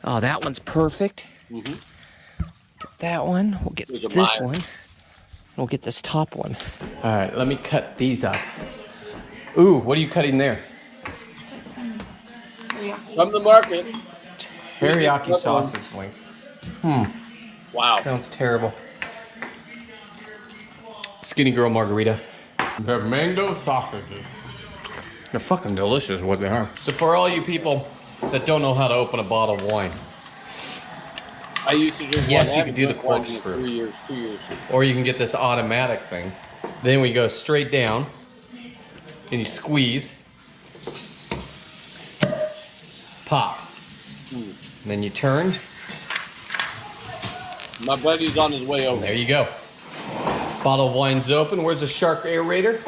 Oh, that one's perfect. Mhm. Get that one. We'll get There's a this Meyer. one. We'll get this top one. All right, let me cut these up. Ooh, what are you cutting there? Just some teriyaki. From the market. Teriyaki Cut sausage links. Wow. Sounds terrible. Skinny girl margarita. They're mango sausages. They're fucking delicious, what they are. So for all you people that don't know how to open a bottle of wine, I used to drink Yes, one. you I could do the haven't drank corkscrew. wine in 2 years. or you can get this automatic thing. Then we go straight down, and you squeeze, pop, and then you turn. My buddy's on his way over. There you go. Bottle of wine's open. Where's the shark aerator?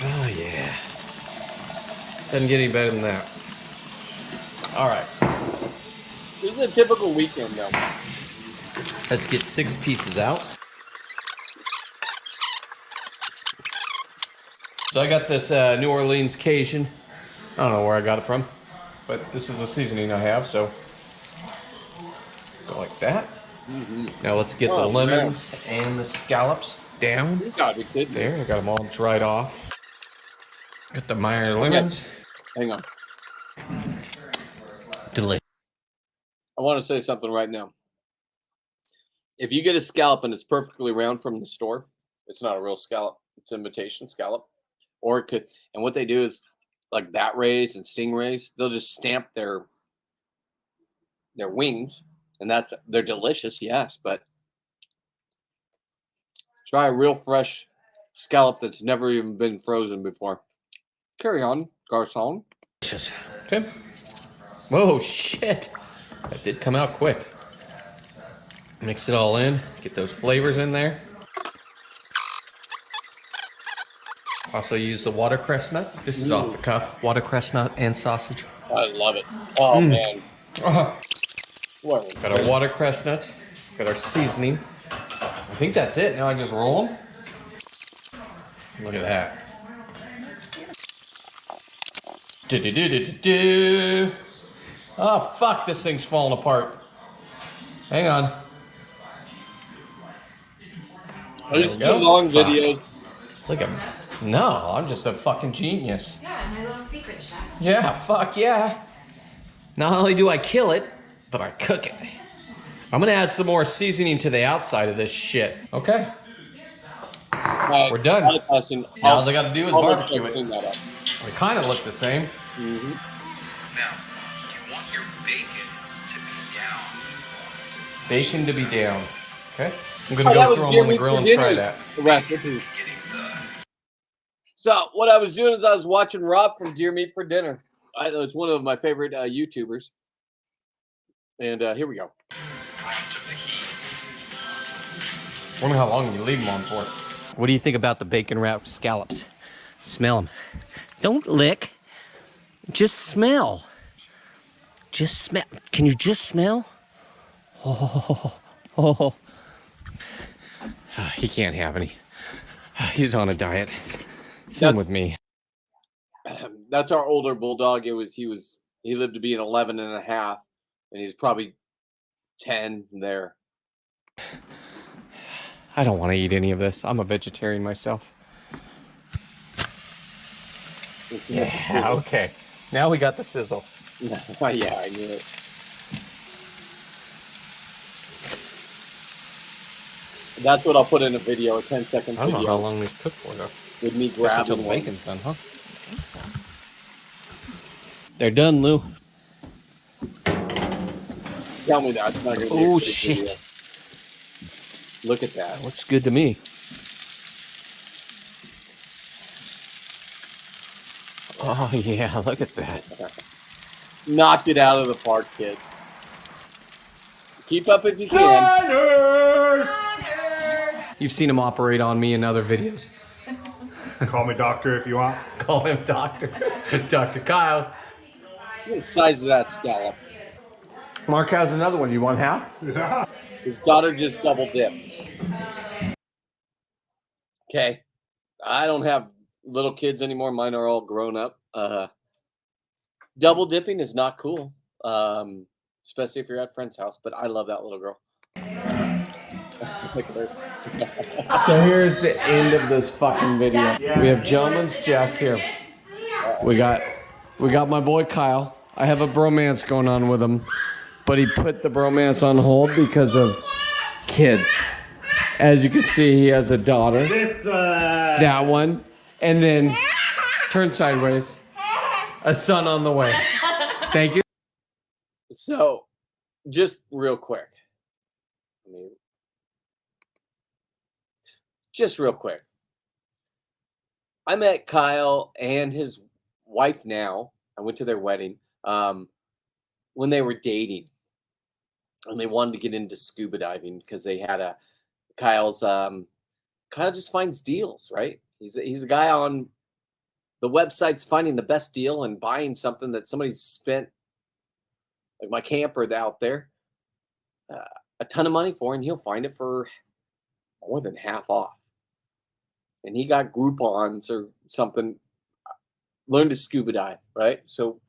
Oh yeah. Doesn't get any better than that. All right, This is a typical weekend, though. let's get 6 pieces out. So I got this New Orleans Cajun. I don't know where I got it from, but this is a seasoning I have, so go like that. Now let's get the Oh, man. lemons and the scallops down. You gotta be kidding me. There, I got them all dried off. Got the Meyer lemons. Hang on. Delicious. I want to say something right now. If you get a scallop and it's perfectly round from the store, it's not a real scallop. It's imitation scallop. Or it could, and what they do is like bat rays and stingrays, they'll just stamp their wings, and they're delicious, yes, but try a real fresh scallop that's never even been frozen before. Carry on, garçon. Delicious. Okay. Whoa, shit. That did come out quick. Mix it all in. Get those flavors in there. Also use the watercress nuts. This is off the cuff. Watercress nut and sausage. I love it. Oh man. What? Got our watercress nuts. Got our seasoning. I think that's it. Now I just roll them. Look at that. Do-do-do-do-do-do. Oh, fuck, this thing's falling apart. Hang on. Are you we still go. long Fuck. videos? Look at me. No, I'm just a fucking genius. Yeah, my little secret chef. Yeah, fuck yeah. Not only do I kill it, but I cook it. I'm gonna add some more seasoning to the outside of this shit. Okay? We're done. Now all I gotta do is barbecue it. They kind of look the same. Now, you want your bacon to be down. Bacon to be down. Okay? I'm gonna go throw them on the grill and try that. Recipe. So what I was doing is I was watching Rob from Deer Meat for Dinner. It's one of my favorite YouTubers. And here we go. Wonder how long you leave them on for. What do you think about the bacon wrapped scallops? Smell them. Don't lick. Just smell. Just smell. Can you just smell? Oh. He can't have any. He's on a diet. Same with me. That's our older bulldog. He lived to be an 11 and a half, and he's probably 10 there. I don't want to eat any of this. I'm a vegetarian myself. Yeah, okay. Now we got the sizzle. Yeah, I knew it. That's what I'll put in a video, a 10-second I video. don't know how long these cook for though. With me Until grabbing the one. bacon's done, huh? They're done, Lou. Tell me that's not gonna be a Oh good shit. video. Look at that. Looks good to me. Oh yeah, look at that. Knocked it out of the park, kid. Keep up if you can. You've seen him operate on me in other videos. Call me doctor if you want. Call him Doctor. Dr. Kyle. Look at the size of that scallop. Mark has another one. You want half? Yeah. His daughter just double dipped. Okay. I don't have little kids anymore. Mine are all grown up. Double dipping is not cool. Especially if you're at a friend's house. But I love that little girl. So here's the end of this fucking video. We have Gentleman's Jack here. We got my boy Kyle. I have a bromance going on with him, but he put the bromance on hold because of kids. As you can see, he has a daughter. That one. And then, turn sideways, a son on the way. Thank you. So, just real quick. Just real quick. I met Kyle and his wife now. I went to their wedding when they were dating. And they wanted to get into scuba diving because they had Kyle just finds deals, right? He's a guy on the websites finding the best deal and buying something that somebody's spent, like my camper out there, a ton of money for, and he'll find it for more than half off. And he got Groupons or something, learned to scuba dive, right? So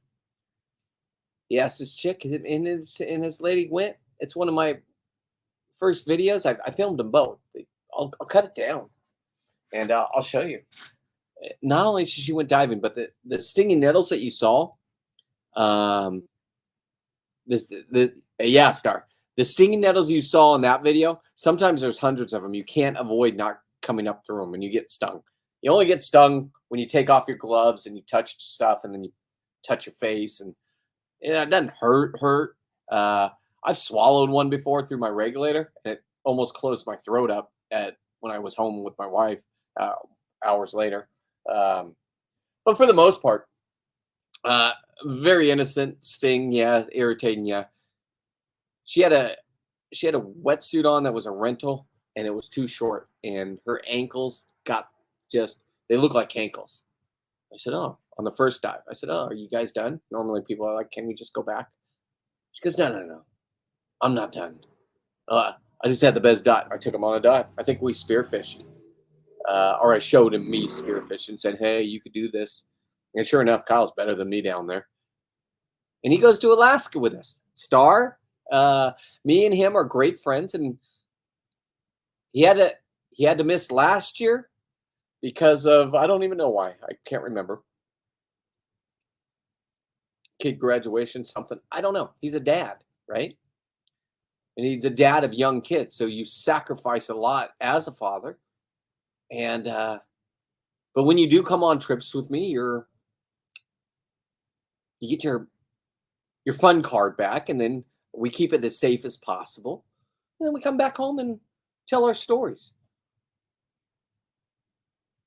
he asked this chick, and his lady went. It's one of my first videos. I filmed them both. I'll cut it down, and I'll show you. Not only she went diving, but the stinging nettles that you saw, the stinging nettles you saw in that video. Sometimes there's hundreds of them. You can't avoid not coming up through them when you get stung. You only get stung when you take off your gloves and you touch stuff, and then you touch your face, and it doesn't hurt. I've swallowed one before through my regulator, and it almost closed my throat up when I was home with my wife hours later. But for the most part, very innocent sting, yeah, irritating, yeah. She had a wetsuit on that was a rental, and it was too short, and her ankles they look like cankles. I said, oh, on the first dive. I said, oh, are you guys done? Normally people are like, can we just go back? She goes, no. I'm not done. I just had the best dive. I took him on a dive. I think we spearfished. Or I showed him me spearfishing and said, hey, you could do this. And sure enough, Kyle's better than me down there. And he goes to Alaska with us. Star, me and him are great friends, and he had to miss last year because of, I don't even know why. I can't remember. Kid graduation, something. I don't know. He's a dad, right? And he's a dad of young kids, so you sacrifice a lot as a father. And but when you do come on trips with me, you get your fun card back, and then we keep it as safe as possible. And then we come back home and tell our stories.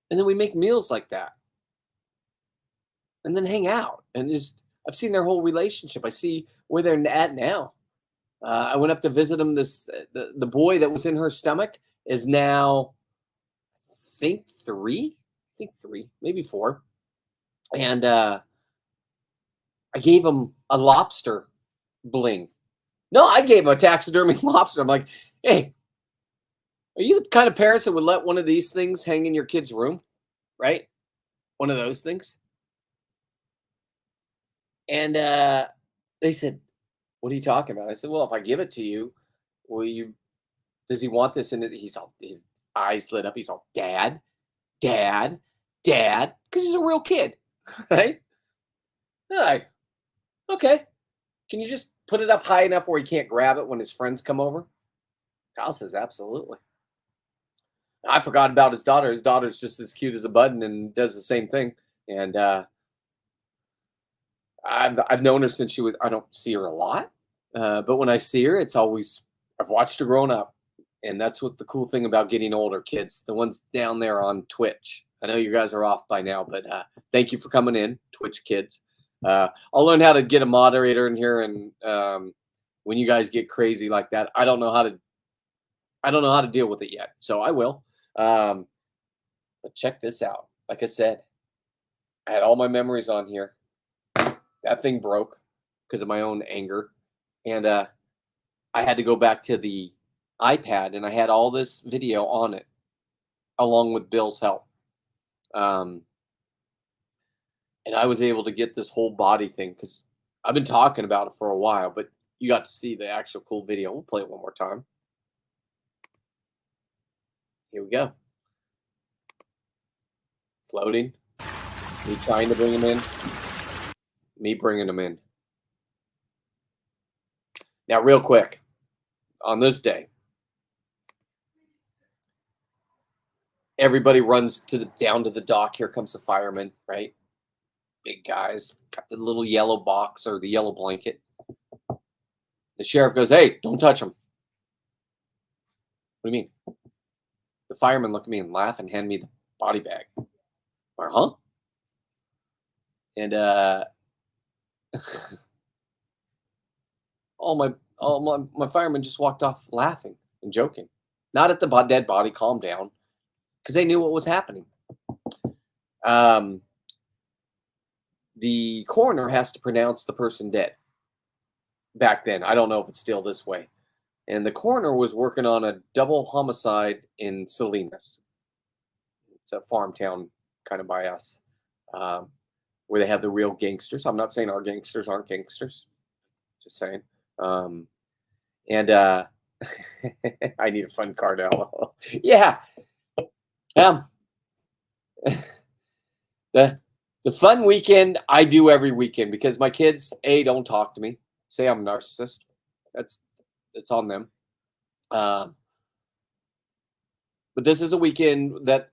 And then we make meals like that. And then hang out. And just, I've seen their whole relationship. I see where they're at now. I went up to visit them. The boy that was in her stomach is now, I think three, maybe 4. And I gave him a lobster bling. No, I gave him a taxidermy lobster. I'm like, hey, are you the kind of parents that would let one of these things hang in your kid's room? Right? One of those things. And they said, what are you talking about? I said, well, if I give it to you, does he want this? And his eyes lit up. He's all, Dad, because he's a real kid, right? Like, okay. Can you just put it up high enough where he can't grab it when his friends come over? Kyle says, absolutely. I forgot about his daughter. His daughter's just as cute as a button and does the same thing. And I've known her since she was, I don't see her a lot. But when I see her, it's always, I've watched her growing up. And that's what the cool thing about getting older, kids, the ones down there on Twitch. I know you guys are off by now, but thank you for coming in, Twitch kids. I'll learn how to get a moderator in here. And when you guys get crazy like that, I don't know how to deal with it yet. So I will. But check this out. Like I said, I had all my memories on here. That thing broke because of my own anger. And I had to go back to the iPad, and I had all this video on it along with Bill's help. And I was able to get this whole body thing because I've been talking about it for a while, but you got to see the actual cool video. We'll play it one more time. Here we go. Floating. Me trying to bring him in. Me bringing him in. Now, real quick, on this day, everybody runs down to the dock. Here comes the fireman, right? Big guys, got the little yellow box or the yellow blanket. The sheriff goes, hey, don't touch him. What do you mean? The fireman looked at me and laughed and handed me the body bag. Or, huh? And all my firemen just walked off laughing and joking. Not at the dead body, calm down, because they knew what was happening. The coroner has to pronounce the person dead. Back then, I don't know if it's still this way. And the coroner was working on a double homicide in Salinas. It's a farm town kind of by us, where they have the real gangsters. I'm not saying our gangsters aren't gangsters. Just saying. And I need a fun card out. Yeah. The fun weekend I do every weekend because my kids, don't talk to me. Say I'm a narcissist. It's on them. But this is a weekend that,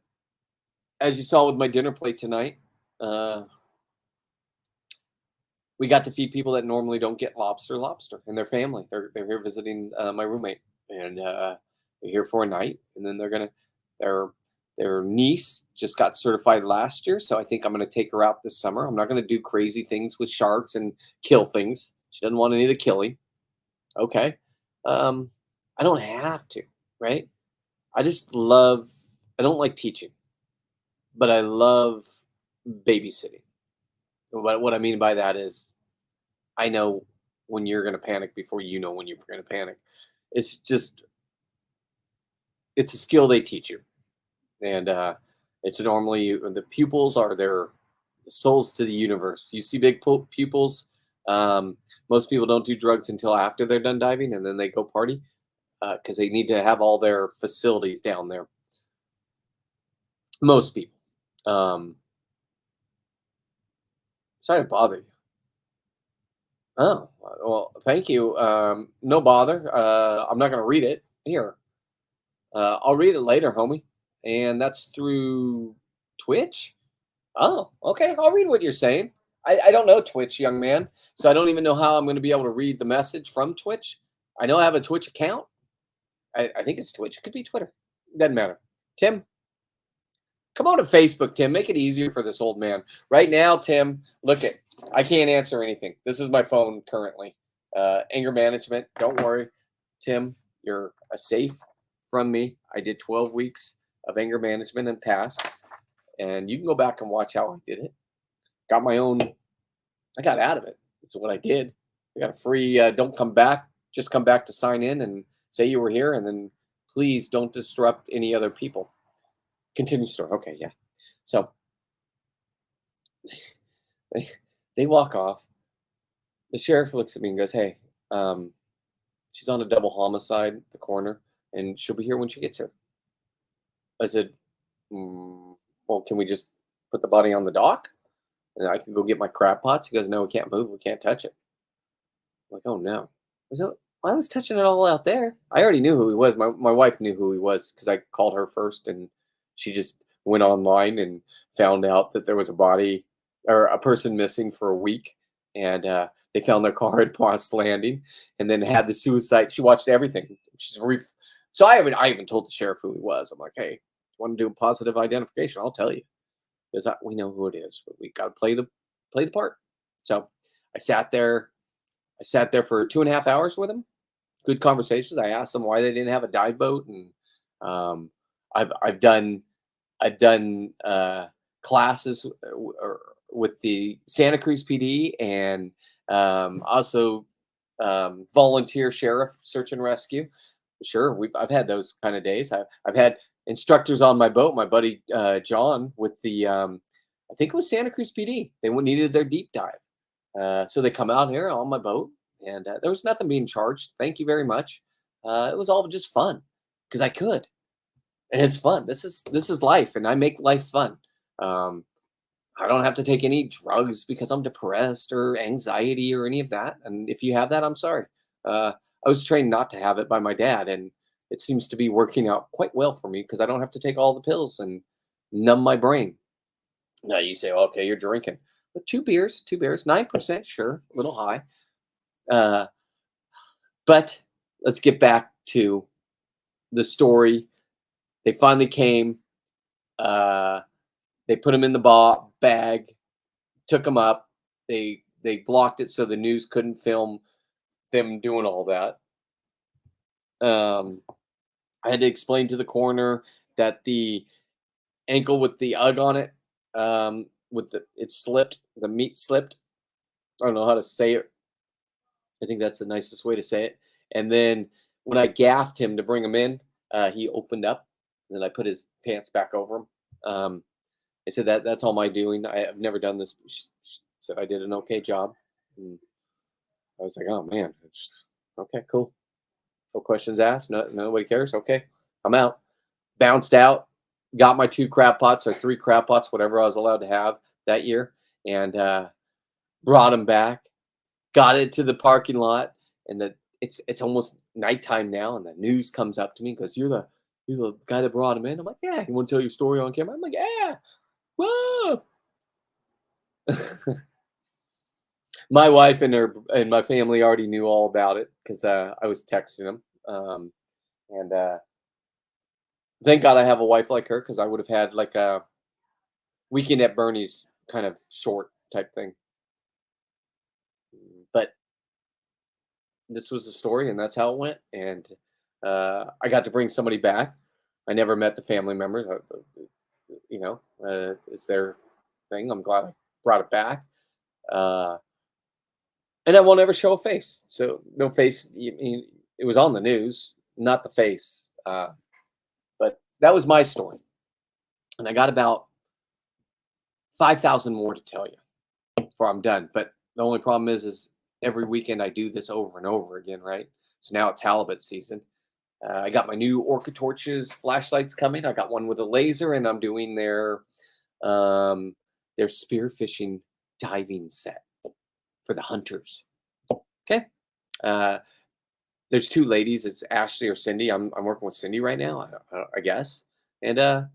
as you saw with my dinner plate tonight, we got to feed people that normally don't get lobster and their family. They're here visiting my roommate, and they're here for a night, and then their niece just got certified last year, so I think I'm going to take her out this summer. I'm not going to do crazy things with sharks and kill things. She doesn't want any of the killing. Okay. I don't have to, right? I don't like teaching, but I love babysitting. What I mean by that is I know when you're going to panic before you know when you're going to panic. It's a skill they teach you. And it's normally the pupils are the souls to the universe. You see big pupils, Most people don't do drugs until after they're done diving, and then they go party because they need to have all their facilities down there. Most people. Sorry to bother you. Oh, well, thank you. No bother. I'm not going to read it. Here. I'll read it later, homie. And that's through Twitch? Oh, okay. I'll read what you're saying. I don't know Twitch, young man. So I don't even know how I'm going to be able to read the message from Twitch. I know I have a Twitch account. I think it's Twitch. It could be Twitter. Doesn't matter. Tim, come on to Facebook, Tim. Make it easier for this old man. Right now, Tim, look at, I can't answer anything. This is my phone currently. Anger management. Don't worry, Tim. You're safe from me. I did 12 weeks of anger management and passed. And you can go back and watch how I did it. Got my own, I got out of it. That's what I did. I got a free, don't come back. Just come back to sign in and say you were here. And then please don't disrupt any other people. Continue story. Okay, yeah. So they walk off. The sheriff looks at me and goes, hey, she's on a double homicide at the corner, and she'll be here when she gets here. I said, well, can we just put the body on the dock? And I can go get my crab pots? He goes, no, we can't move. We can't touch it. I'm like, oh, no. I was touching it all out there. I already knew who he was. My wife knew who he was because I called her first, and she just went online and found out that there was a body or a person missing for a week. And they found their car at Moss Landing and then had the suicide. She watched everything. So I even told the sheriff who he was. I'm like, hey, you want to do a positive identification? I'll tell you. Because we know who it is, but we got to play the part. So I sat there for 2.5 hours with him. Good conversations. I asked them why they didn't have a dive boat, and I've done classes with the Santa Cruz PD and also volunteer sheriff search and rescue. Sure, I've had those kind of days. I've had instructors on my boat. My buddy John with the I think it was Santa Cruz PD. They needed their deep dive, so they come out here on my boat, and there was nothing being charged. Thank you very much. It was all just fun because I could, and it's fun. This is life, and I make life fun. I don't have to take any drugs because I'm depressed or anxiety or any of that. And if you have that, I'm sorry. I was trained not to have it by my dad, and it seems to be working out quite well for me because I don't have to take all the pills and numb my brain. Now you say, well, okay, you're drinking. But 2 beers, 9%, sure, a little high. But let's get back to the story. They finally came. They put him in the bag, took him up. They blocked it so the news couldn't film them doing all that. I had to explain to the coroner that the ankle with the UGG on it, it slipped, the meat slipped. I don't know how to say it. I think that's the nicest way to say it. And then when I gaffed him to bring him in, he opened up, and then I put his pants back over him. I said that's all my doing. I've never done this. She said I did an okay job. And I was like, oh man, okay, cool. No questions asked. Nobody cares. Okay, I'm out. Bounced out. Got my 2 crab pots or 3 crab pots, whatever I was allowed to have that year, and brought them back. Got it to the parking lot, and it's almost nighttime now, and the news comes up to me and goes, "You're the guy that brought him in." I'm like, "Yeah." You want to tell your story on camera? I'm like, "Yeah." Whoa. My wife and my family already knew all about it because I was texting them, and thank God I have a wife like her because I would have had like a Weekend at Bernie's kind of short type thing. But this was the story, and that's how it went. And I got to bring somebody back. I never met the family members. It's their thing. I'm glad I brought it back. And I won't ever show a face. So no face. It was on the news, not the face. But that was my story. And I got about 5,000 more to tell you before I'm done. But the only problem is every weekend I do this over and over again, right? So now it's halibut season. I got my new Orca Torches flashlights coming. I got one with a laser, and I'm doing their spearfishing diving set for the hunters. Okay. There's two ladies. It's Ashley or Cindy. I'm working with Cindy right now, I guess. And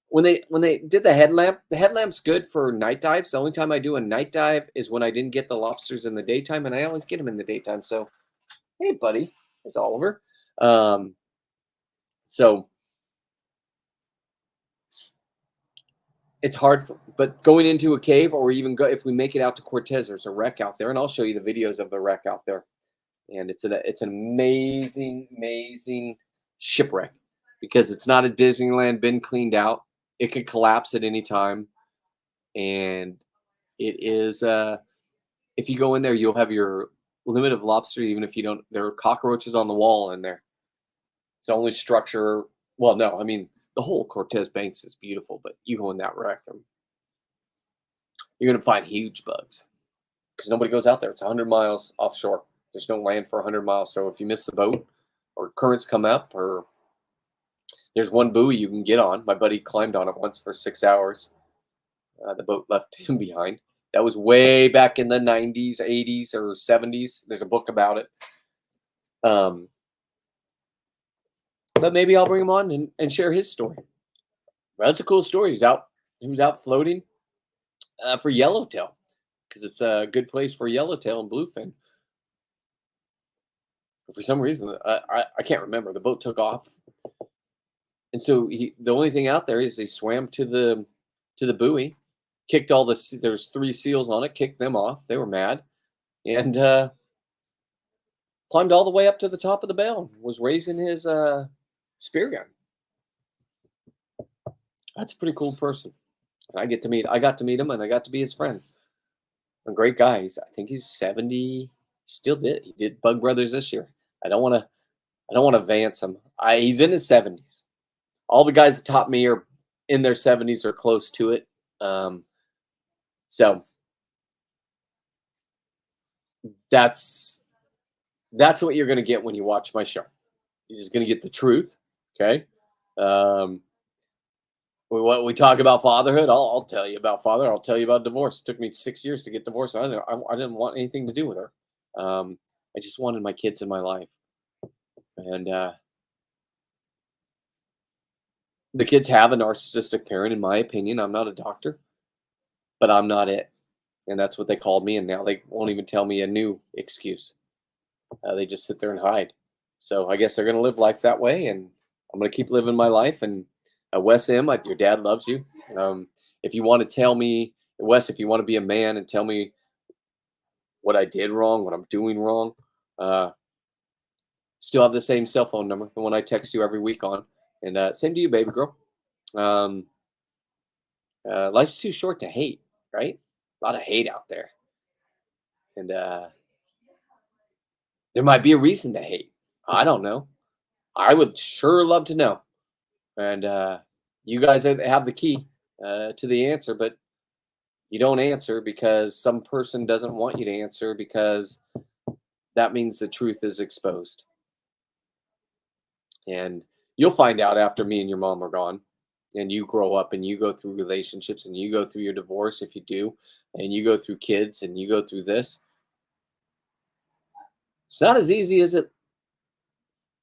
when they did the headlamp's good for night dives. The only time I do a night dive is when I didn't get the lobsters in the daytime, and I always get them in the daytime. So, hey, buddy, it's Oliver. So it's hard, but going into a cave, or even if we make it out to Cortez, there's a wreck out there, and I'll show you the videos of the wreck out there. And it's an amazing shipwreck because it's not a Disneyland, been cleaned out. It could collapse at any time, and it is. If you go in there, you'll have your limit of lobster, even if you don't. There are cockroaches on the wall in there. It's the only structure. Well, no, I mean the whole Cortez Banks is beautiful, but you go in that wreck, you're gonna find huge bugs because nobody goes out there. It's 100 miles offshore. There's no land for 100 miles. So if you miss the boat or currents come up, or there's one buoy you can get on. My buddy climbed on it once for 6 hours. The boat left him behind. That was way back in the 90s, 80s, or 70s. There's a book about it. But maybe I'll bring him on and share his story. Well, that's a cool story. He was out floating for yellowtail because it's a good place for yellowtail and bluefin. For some reason, I can't remember. The boat took off, and so the only thing out there is they swam to the buoy, kicked all the. There's 3 seals on it, kicked them off. They were mad, and climbed all the way up to the top of the bell. Was raising his spear gun. That's a pretty cool person. I got to meet him, and I got to be his friend. A great guy. I think he's 70. He did Bug Brothers this year. I don't want to advance him. He's in his 70s. All the guys that taught me are in their 70s or close to it. So that's what you're going to get when you watch my show. You're just going to get the truth. Okay. We talk about fatherhood. I'll tell you about father. I'll tell you about divorce. It took me 6 years to get divorced. I didn't want anything to do with her. I just wanted my kids in my life. And the kids have a narcissistic parent, in my opinion. I'm not a doctor, but I'm not it. And that's what they called me. And now they won't even tell me a new excuse. They just sit there and hide. So I guess they're going to live life that way. And I'm going to keep living my life. And Wes M., your dad loves you. If you want to tell me, Wes, if you want to be a man and tell me what I did wrong, what I'm doing wrong, still have the same cell phone number, the one I text you every week on. And same to you, baby girl. Life's too short to hate, right? A lot of hate out there. And there might be a reason to hate. I don't know. I would sure love to know. And you guys have the key to the answer, but you don't answer because some person doesn't want you to answer, because that means the truth is exposed. And you'll find out after me and your mom are gone, and you grow up and you go through relationships and you go through your divorce, if you do, and you go through kids and you go through this. It's not as easy as it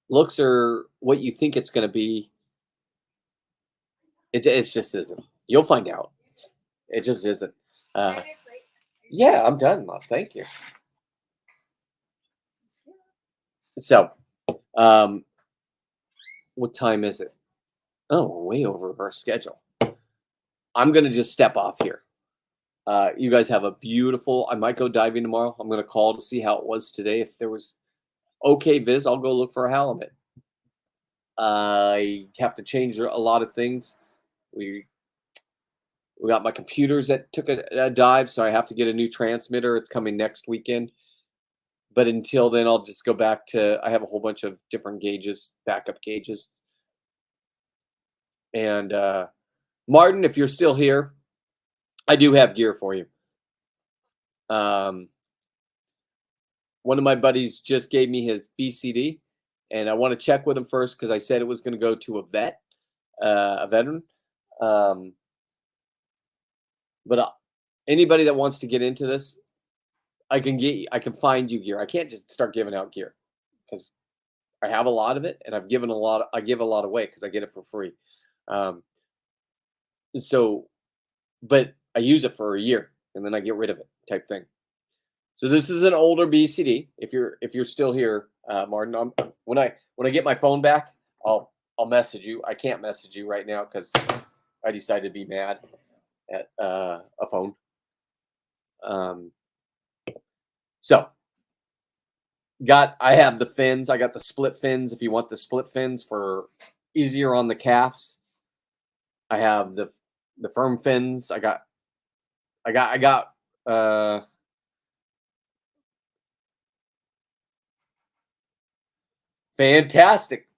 looks or what you think it's going to be. It just isn't. You'll find out. It just isn't. Yeah, I'm done, Mom. Thank you. So, what time is it? Oh, we're way over our schedule. I'm going to just step off here. You guys have a beautiful, I might go diving tomorrow. I'm going to call to see how it was today. If there was okay viz, I'll go look for a halibut. I have to change a lot of things. We got my computers that took a dive, so I have to get a new transmitter. It's coming next weekend. But until then, I'll just go back to, I have a whole bunch of different gauges, backup gauges. And Martin, if you're still here, I do have gear for you. one of my buddies just gave me his BCD, and I want to check with him first because I said it was going to go to a veteran. But anybody that wants to get into this, I can find you gear. I can't just start giving out gear because I have a lot of it, and I give a lot away because I get it for free. But I use it for a year and then I get rid of it, type thing. So this is an older BCD. If you're still here, Martin, when I get my phone back, I'll message you. I can't message you right now because I decided to be mad at a phone. So I have the fins. I got the split fins. If you want the split fins for easier on the calves, I have the firm fins. I got fantastic.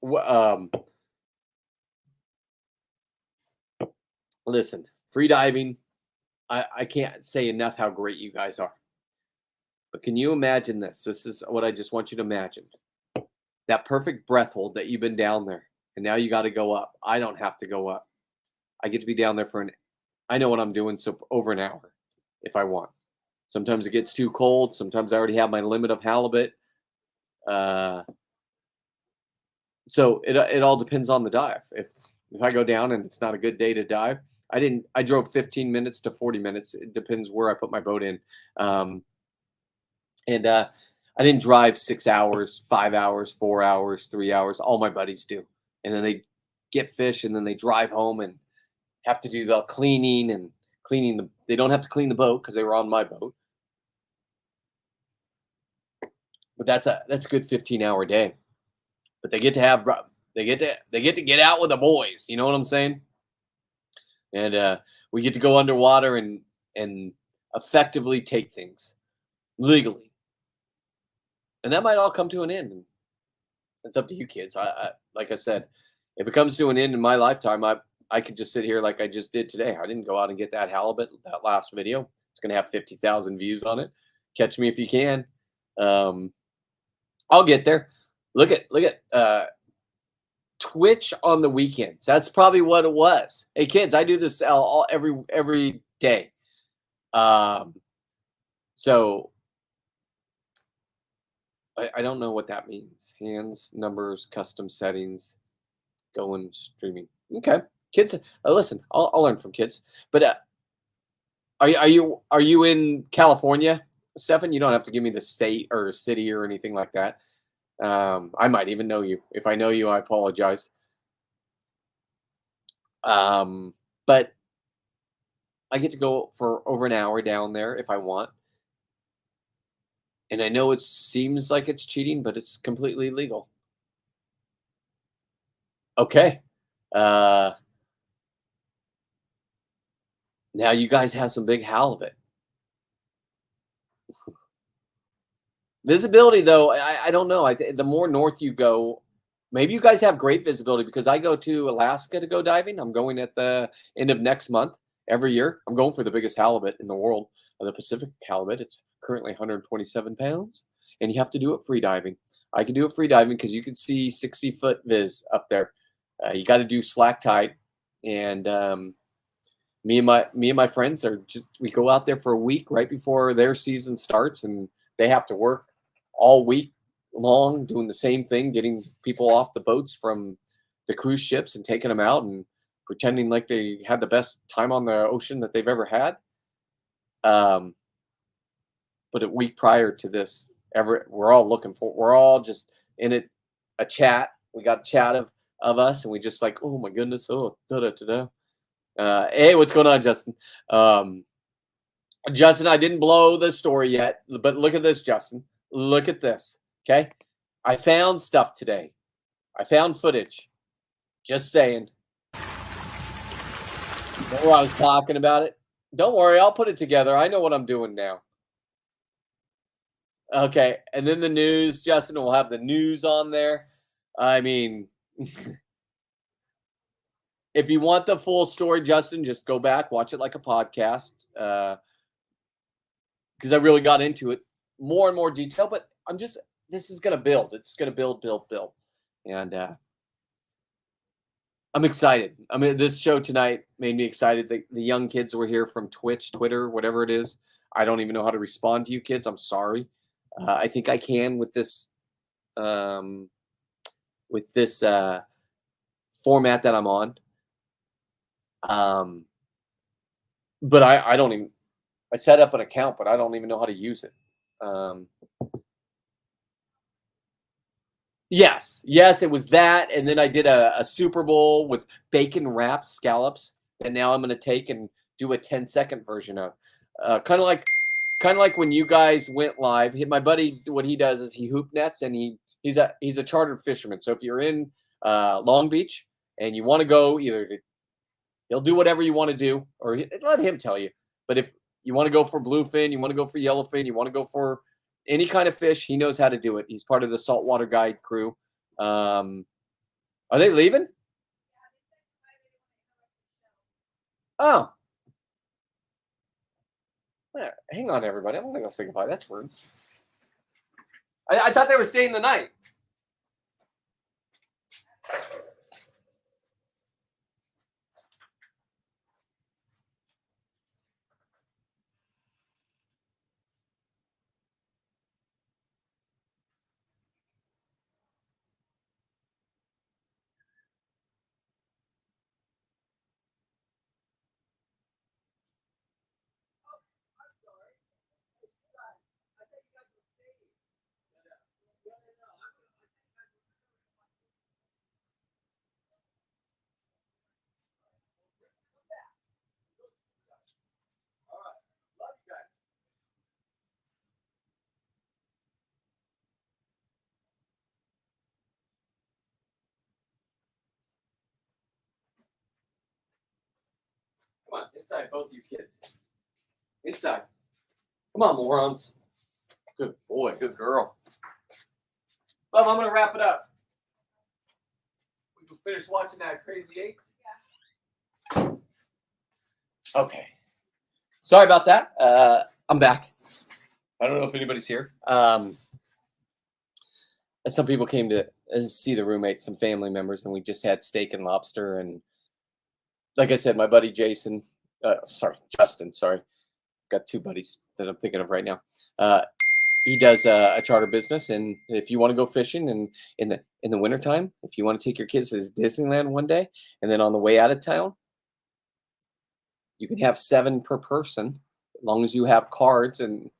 Listen, free diving. I can't say enough how great you guys are. But can you imagine this? This is what I just want you to imagine. That perfect breath hold that you've been down there, and now you got to go up. I don't have to go up. I get to be down there I know what I'm doing, so over an hour if I want. Sometimes it gets too cold. Sometimes I already have my limit of halibut. So it all depends on the dive. If I go down and it's not a good day to dive, I drove 15 minutes to 40 minutes. It depends where I put my boat in. And I didn't drive 6 hours, 5 hours, 4 hours, 3 hours. All my buddies do. And then they get fish and then they drive home and have to do the cleaning and they don't have to clean the boat because they were on my boat. But that's a good 15-hour day. But they get to get out with the boys. You know what I'm saying? And we get to go underwater and effectively take things legally. And that might all come to an end. It's up to you kids. I like I said, if it comes to an end in my lifetime, I could just sit here like I just did today. I didn't go out and get that halibut, that last video. It's going to have 50,000 views on it. Catch me if you can. I'll get there. Look at Twitch on the weekends. That's probably what it was. Hey kids, I do this every day. So I don't know what that means. Hands, numbers, custom settings, going streaming. Okay, kids, listen. I'll learn from kids. But are you in California, Stefan? You don't have to give me the state or city or anything like that. I might even know you. If I know you, I apologize. But I get to go for over an hour down there if I want. And I know it seems like it's cheating, but it's completely legal. Okay. Now you guys have some big halibut. Visibility, though, I don't know. The more north you go, maybe you guys have great visibility because I go to Alaska to go diving. I'm going at the end of next month every year. I'm going for the biggest halibut in the world, the Pacific halibut. It's currently 127 pounds, and you have to do it free diving. I can do it free diving because you can see 60-foot viz up there. You got to do slack tide, and me and my friends we go out there for a week right before their season starts, and they have to work all week long doing the same thing, getting people off the boats from the cruise ships and taking them out and pretending like they had the best time on the ocean that they've ever had. But a week prior to this, we're all just in it, a chat. We got a chat of us, and we just like, oh my goodness, oh da-da-da-da. Hey, what's going on, Justin? Justin, I didn't blow the story yet, but look at this, Justin. Look at this, okay? I found stuff today. I found footage. Just saying. Remember I was talking about it? Don't worry, I'll put it together. I know what I'm doing now. Okay, and then the news. Justin will have the news on there. I mean, if you want the full story, Justin, just go back, watch it like a podcast. Because I really got into it more and more detail, but this is gonna build. It's gonna build, and I'm excited. I mean, this show tonight made me excited. The young kids were here from Twitch, Twitter, whatever it is. I don't even know how to respond to you kids. I'm sorry. I think I can with this format that I'm on. But I don't even. I set up an account, but I don't even know how to use it. Yes, it was that, and then I did a Super Bowl with bacon wrapped scallops, and now I'm gonna take and do a 10-second version of, kind of like when you guys went live. My buddy, what he does is he hoop nets, and he's a chartered fisherman. So if you're in Long Beach and you want to go, he'll do whatever you want to do, or let him tell you. But if you want to go for bluefin, you want to go for yellowfin, you want to go for any kind of fish, he knows how to do it. He's part of the saltwater guide crew. Are they leaving? Oh. Hang on, everybody. I'm going to go say goodbye. That's weird. I thought they were staying the night. Come on, inside, both you kids. Inside. Come on, morons. Good boy, good girl. Love, I'm going to wrap it up. We can finish watching that Crazy Eights. Yeah. Okay. Sorry about that. I'm back. I don't know if anybody's here. Some people came to see the roommates, some family members, and we just had steak and lobster. And like I said, my buddy Justin, got two buddies that I'm thinking of right now. He does a charter business, and if you want to go fishing and in the wintertime, if you want to take your kids to Disneyland one day, and then on the way out of town, you can have 7 per person, as long as you have cards and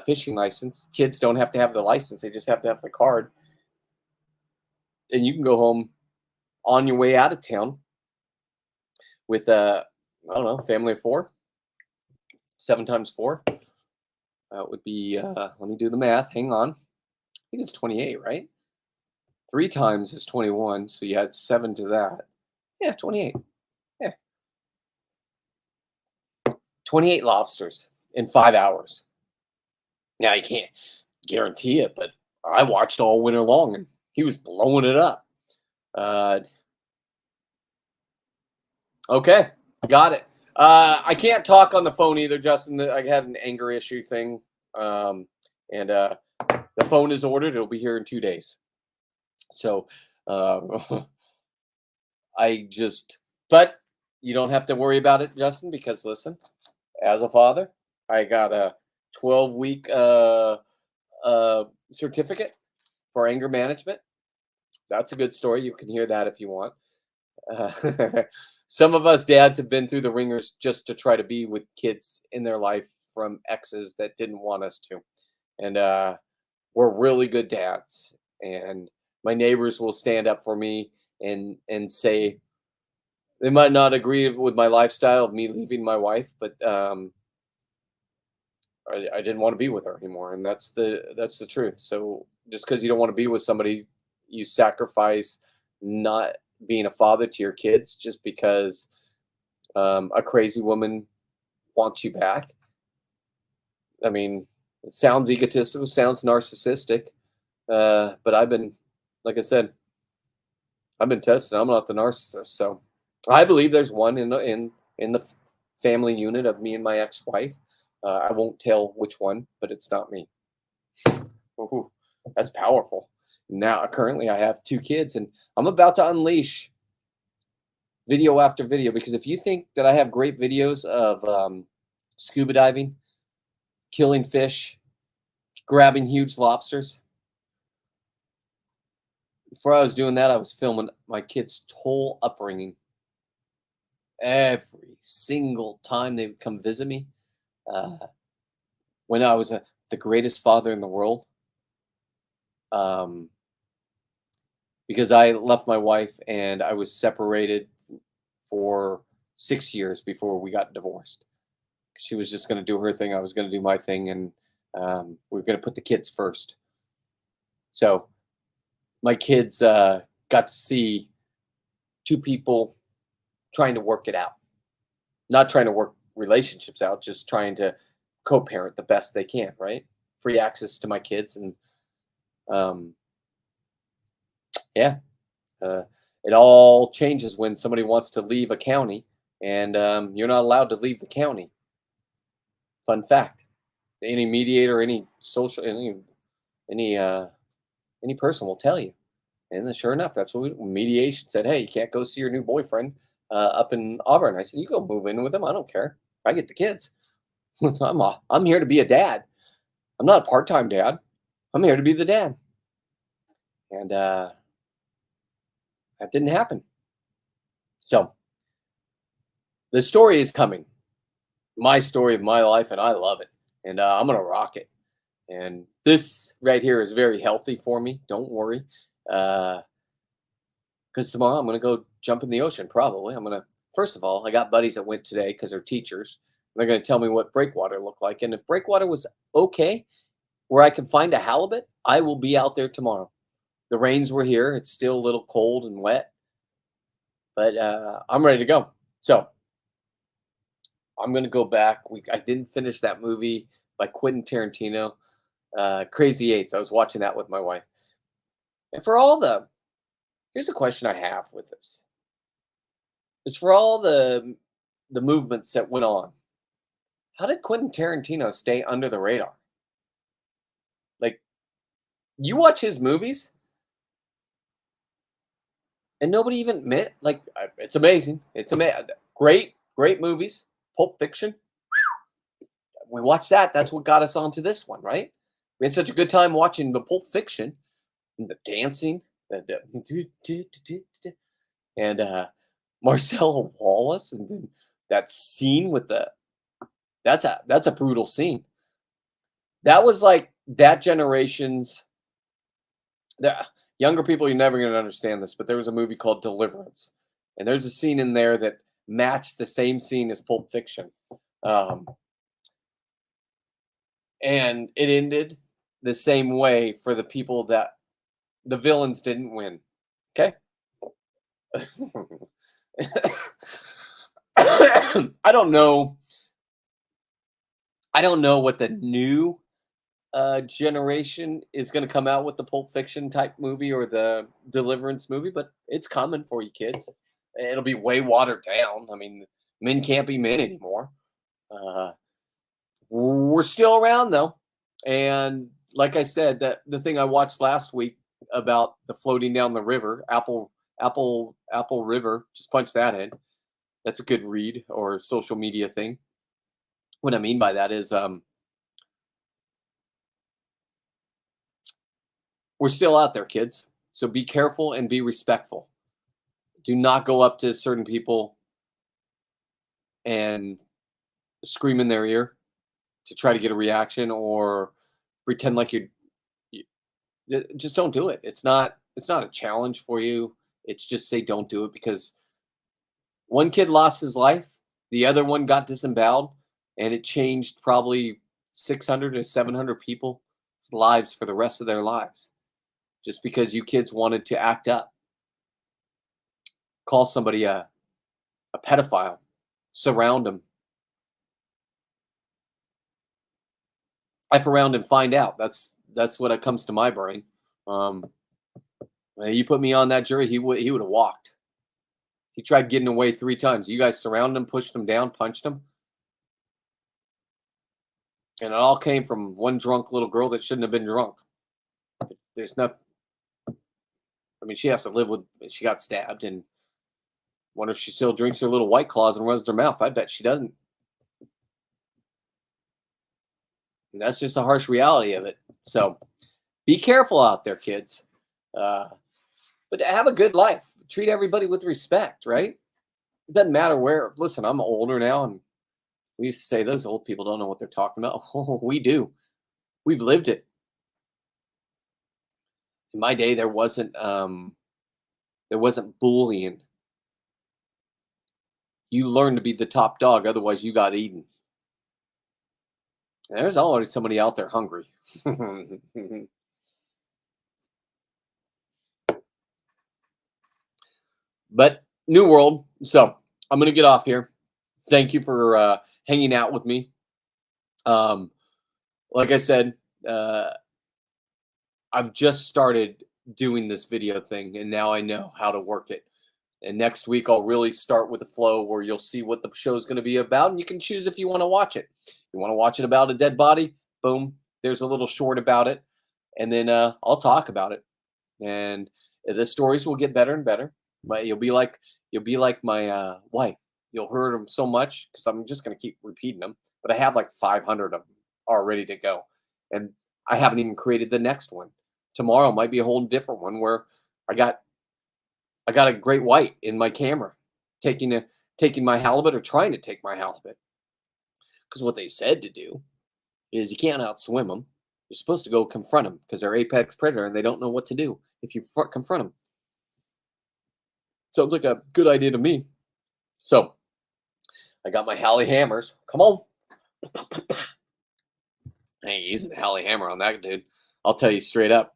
fishing license. Kids don't have to have the license; they just have to have the card, and you can go home on your way out of town with I don't know, family of 4. 7 times 4. That would be, let me do the math. Hang on. I think it's 28, right? 3 times is 21. So you add 7 to that. Yeah, 28. Yeah. 28 lobsters in 5 hours. Now, you can't guarantee it, but I watched all winter long, and he was blowing it up. Okay, got it. I can't talk on the phone either, Justin. I had an anger issue thing, and the phone is ordered. It'll be here in 2 days. So but you don't have to worry about it, Justin, because listen, as a father, I got a 12-week certificate for anger management. That's a good story. You can hear that if you want. Some of us dads have been through the ringers just to try to be with kids in their life from exes that didn't want us to. And we're really good dads. And my neighbors will stand up for me and say they might not agree with my lifestyle of me leaving my wife, but I didn't want to be with her anymore. And that's the truth. So just because you don't want to be with somebody, you sacrifice not being a father to your kids just because a crazy woman wants you back. I mean, it sounds egotistical, sounds narcissistic, but I've been, like I said, I've been tested. I'm not the narcissist, so I believe there's one in the family unit of me and my ex-wife. I won't tell which one, but it's not me. Ooh, that's powerful. Now, currently, I have 2 kids, and I'm about to unleash video after video, because if you think that I have great videos of scuba diving, killing fish, grabbing huge lobsters, before I was doing that, I was filming my kids' whole upbringing. Every single time they would come visit me, uh, when I was the greatest father in the world, um, because I left my wife and I was separated for 6 years before we got divorced. She was just going to do her thing. I was going to do my thing, and we were going to put the kids first. So my kids got to see 2 people trying to work it out, not trying to work relationships out, just trying to co-parent the best they can, right? Free access to my kids. And yeah, it all changes when somebody wants to leave a county, and you're not allowed to leave the county. Fun fact: any mediator, any social, any person will tell you. And then sure enough, that's what mediation said. Hey, you can't go see your new boyfriend up in Auburn. I said, you go move in with him. I don't care. I get the kids. I'm here to be a dad. I'm not a part-time dad. I'm here to be the dad. And that didn't happen. So the story is coming. My story of my life, and I love it. And I'm going to rock it. And this right here is very healthy for me. Don't worry. Because tomorrow I'm going to go jump in the ocean, probably. First of all, I got buddies that went today because they're teachers. They're going to tell me what breakwater looked like. And if breakwater was okay, where I can find a halibut, I will be out there tomorrow. The rains were here. It's still a little cold and wet, but I'm ready to go. So I'm going to go back. I didn't finish that movie by Quentin Tarantino, Crazy Eights. I was watching that with my wife. And here's a question I have with this. Is for all the movements that went on, how did Quentin Tarantino stay under the radar? Like, you watch his movies, and nobody even meant, like, it's amazing. It's amazing. Great movies. Pulp Fiction. We watched that. That's what got us onto this one, right? We had such a good time watching the Pulp Fiction and the dancing. And Marcella Wallace, and then that scene with that's a brutal scene. That was like that generation's. The younger people, you're never going to understand this, but there was a movie called Deliverance, and there's a scene in there that matched the same scene as Pulp Fiction, and it ended the same way for the people that the villains didn't win. Okay. I don't know what the new generation is going to come out with, the Pulp Fiction type movie or the Deliverance movie, but it's coming for you kids. It'll be way watered down. I mean, men can't be men anymore. We're still around though, and like I said, the thing I watched last week about the floating down the river, Apple River, just punch that in. That's a good read or social media thing. What I mean by that is we're still out there, kids. So be careful and be respectful. Do not go up to certain people and scream in their ear to try to get a reaction, or pretend like you just don't do it. It's not a challenge for you. It's just say don't do it, because one kid lost his life, the other one got disemboweled, and it changed probably 600 to 700 people's lives for the rest of their lives, just because you kids wanted to act up. Call somebody a pedophile, surround them. F around and find out. That's what comes to my brain. You put me on that jury, he would have walked. He tried getting away 3 times. You guys surrounded him, pushed him down, punched him. And it all came from one drunk little girl that shouldn't have been drunk. There's nothing. I mean, she has to live with. She got stabbed, and wonder if she still drinks her little White Claws and runs her mouth. I bet she doesn't. And that's just a harsh reality of it. So, be careful out there, kids. But have a good life. Treat everybody with respect, right? It doesn't matter where. Listen, I'm older now, and we used to say those old people don't know what they're talking about. Oh, we do. We've lived it. In my day, there wasn't bullying. You learned to be the top dog, otherwise you got eaten. And there's always somebody out there hungry. But new world. So I'm gonna get off here. Thank you for hanging out with me. Like I said, I've just started doing this video thing, and now I know how to work it. And next week, I'll really start with a flow where you'll see what the show is going to be about, and you can choose if you want to watch it. You want to watch it about a dead body? Boom. There's a little short about it, and then I'll talk about it. And the stories will get better and better. But you'll be like my wife. You'll hear them so much because I'm just going to keep repeating them. But I have like 500 of them all ready to go, and I haven't even created the next one. Tomorrow might be a whole different one where I got a great white in my camera taking my halibut or trying to take my halibut. Because what they said to do is you can't outswim them. You're supposed to go confront them because they're apex predator and they don't know what to do if you confront them. Sounds like a good idea to me. So I got my Halley hammers. Come on. I ain't using a Halley hammer on that dude. I'll tell you straight up.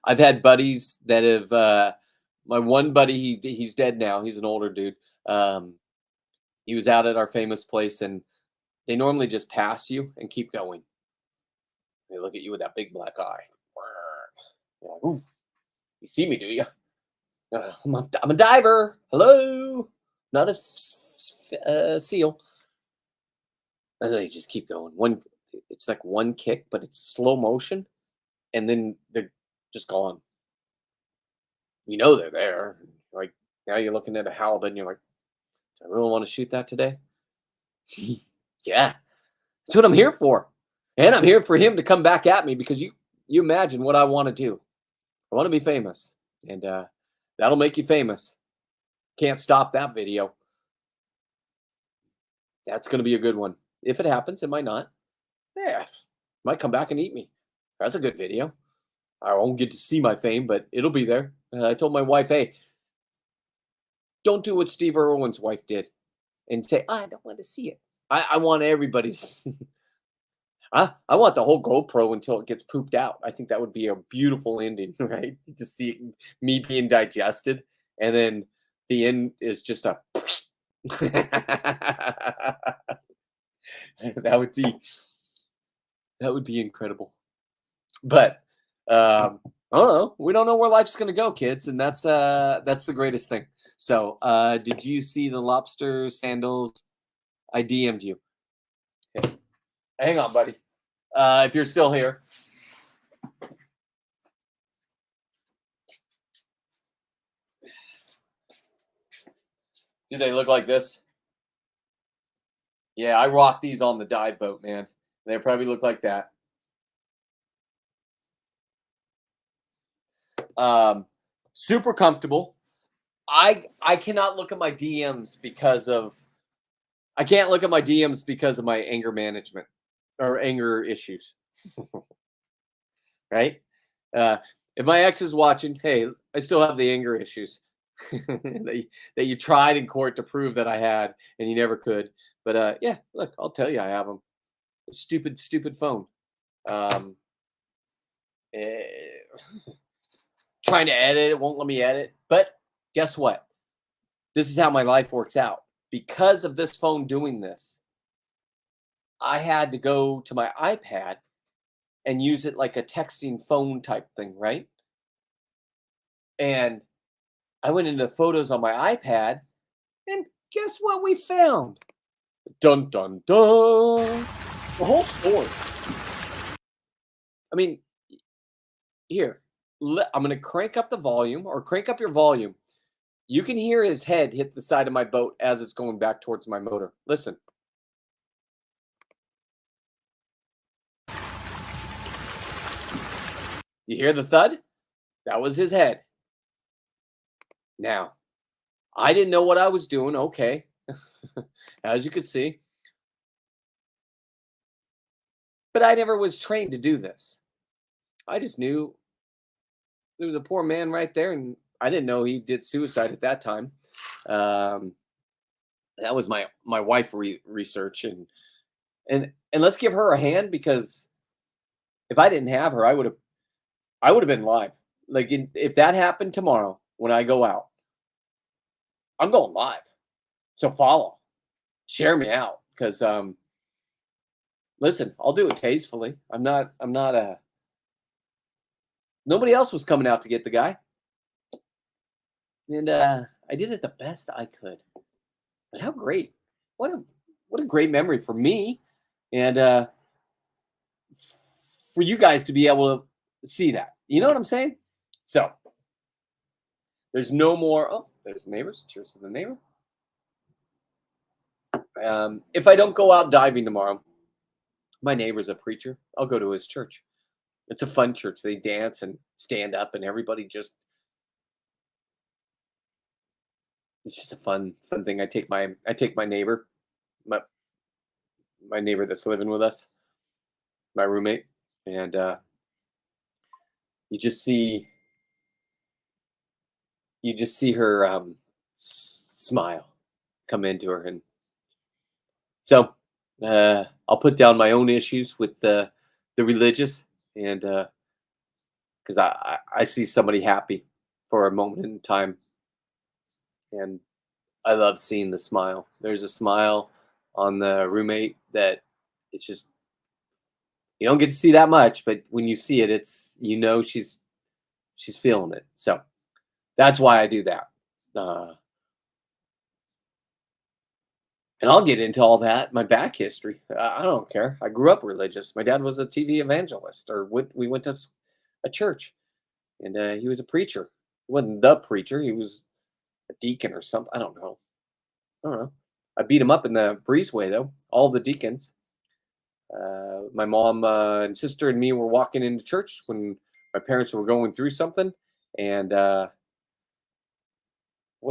I've had buddies that have, my one buddy, he's dead now. He's an older dude. He was out at our famous place, and they normally just pass you and keep going. They look at you with that big black eye. Like, ooh, you see me, do you? I'm a diver. Hello. Not a seal. And they just keep going. It's like one kick, but it's slow motion. And then they're just gone. You know they're there. Like, now you're looking at a halibut and you're like, do I really want to shoot that today? Yeah. That's what I'm here for. And I'm here for him to come back at me because you imagine what I want to do. I want to be famous. And that'll make you famous. Can't stop that video. That's going to be a good one. If it happens, it might not. Yeah. Might come back and eat me. That's a good video. I won't get to see my fame, but it'll be there. I told my wife, hey, don't do what Steve Irwin's wife did and say, I don't want to see it. I want everybody to see. I want the whole GoPro until it gets pooped out. I think that would be a beautiful ending, right? You just see me being digested, and then the end is just a that would be incredible. But I don't know. We don't know where life's gonna go, kids, and that's the greatest thing. So did you see the lobster sandals? I DM'd you. Okay. Hang on, buddy. If you're still here. Do they look like this? Yeah, I rock these on the dive boat, man. They probably look like that. Super comfortable. I cannot look at my DMs because of my anger management or anger issues. Right? If my ex is watching, hey, I still have the anger issues that you tried in court to prove that I had and you never could. But yeah, look, I'll tell you I have them. Stupid phone. Trying to edit, it won't let me edit. But guess what? This is how my life works out. Because of this phone doing this, I had to go to my iPad and use it like a texting phone type thing, right? And I went into photos on my iPad, and guess what we found? Dun, dun, dun. The whole story. I mean, here, I'm going to crank up the volume or crank up your volume. You can hear his head hit the side of my boat as it's going back towards my motor. Listen. You hear the thud? That was his head. Now, I didn't know what I was doing. Okay. As you could see. But I never was trained to do this. I just knew there was a poor man right there, and I didn't know he did suicide at that time. Um, that was my wife research, and let's give her a hand, because if I didn't have her, I would have been live. Like, if that happened tomorrow when I go out, I'm going live. So follow, share me out, because listen, I'll do it tastefully. I'm not a. Nobody else was coming out to get the guy, and I did it the best I could. But how great! What a great memory for me, and for you guys to be able to see that. You know what I'm saying? So there's no more. Oh, there's the neighbors. Cheers to the neighbor. If I don't go out diving tomorrow, my neighbor's a preacher. I'll go to his church. It's a fun church. They dance and stand up, and everybody just. It's just a fun thing. I take my neighbor, my neighbor that's living with us, my roommate, and you just see her smile come into her, and so I'll put down my own issues with the religious, and because I see somebody happy for a moment in time, and I love seeing the smile. There's a smile on the roommate that it's just, you don't get to see that much, but when you see it, it's, she's feeling it. So that's why I do that. And I'll get into all that, my back history. I don't care. I grew up religious. My dad was a TV evangelist, or we went to a church, and he was a preacher. He wasn't the preacher. He was a deacon or something. I don't know. I beat him up in the breezeway, though. All the deacons. My mom and sister and me were walking into church when my parents were going through something. And what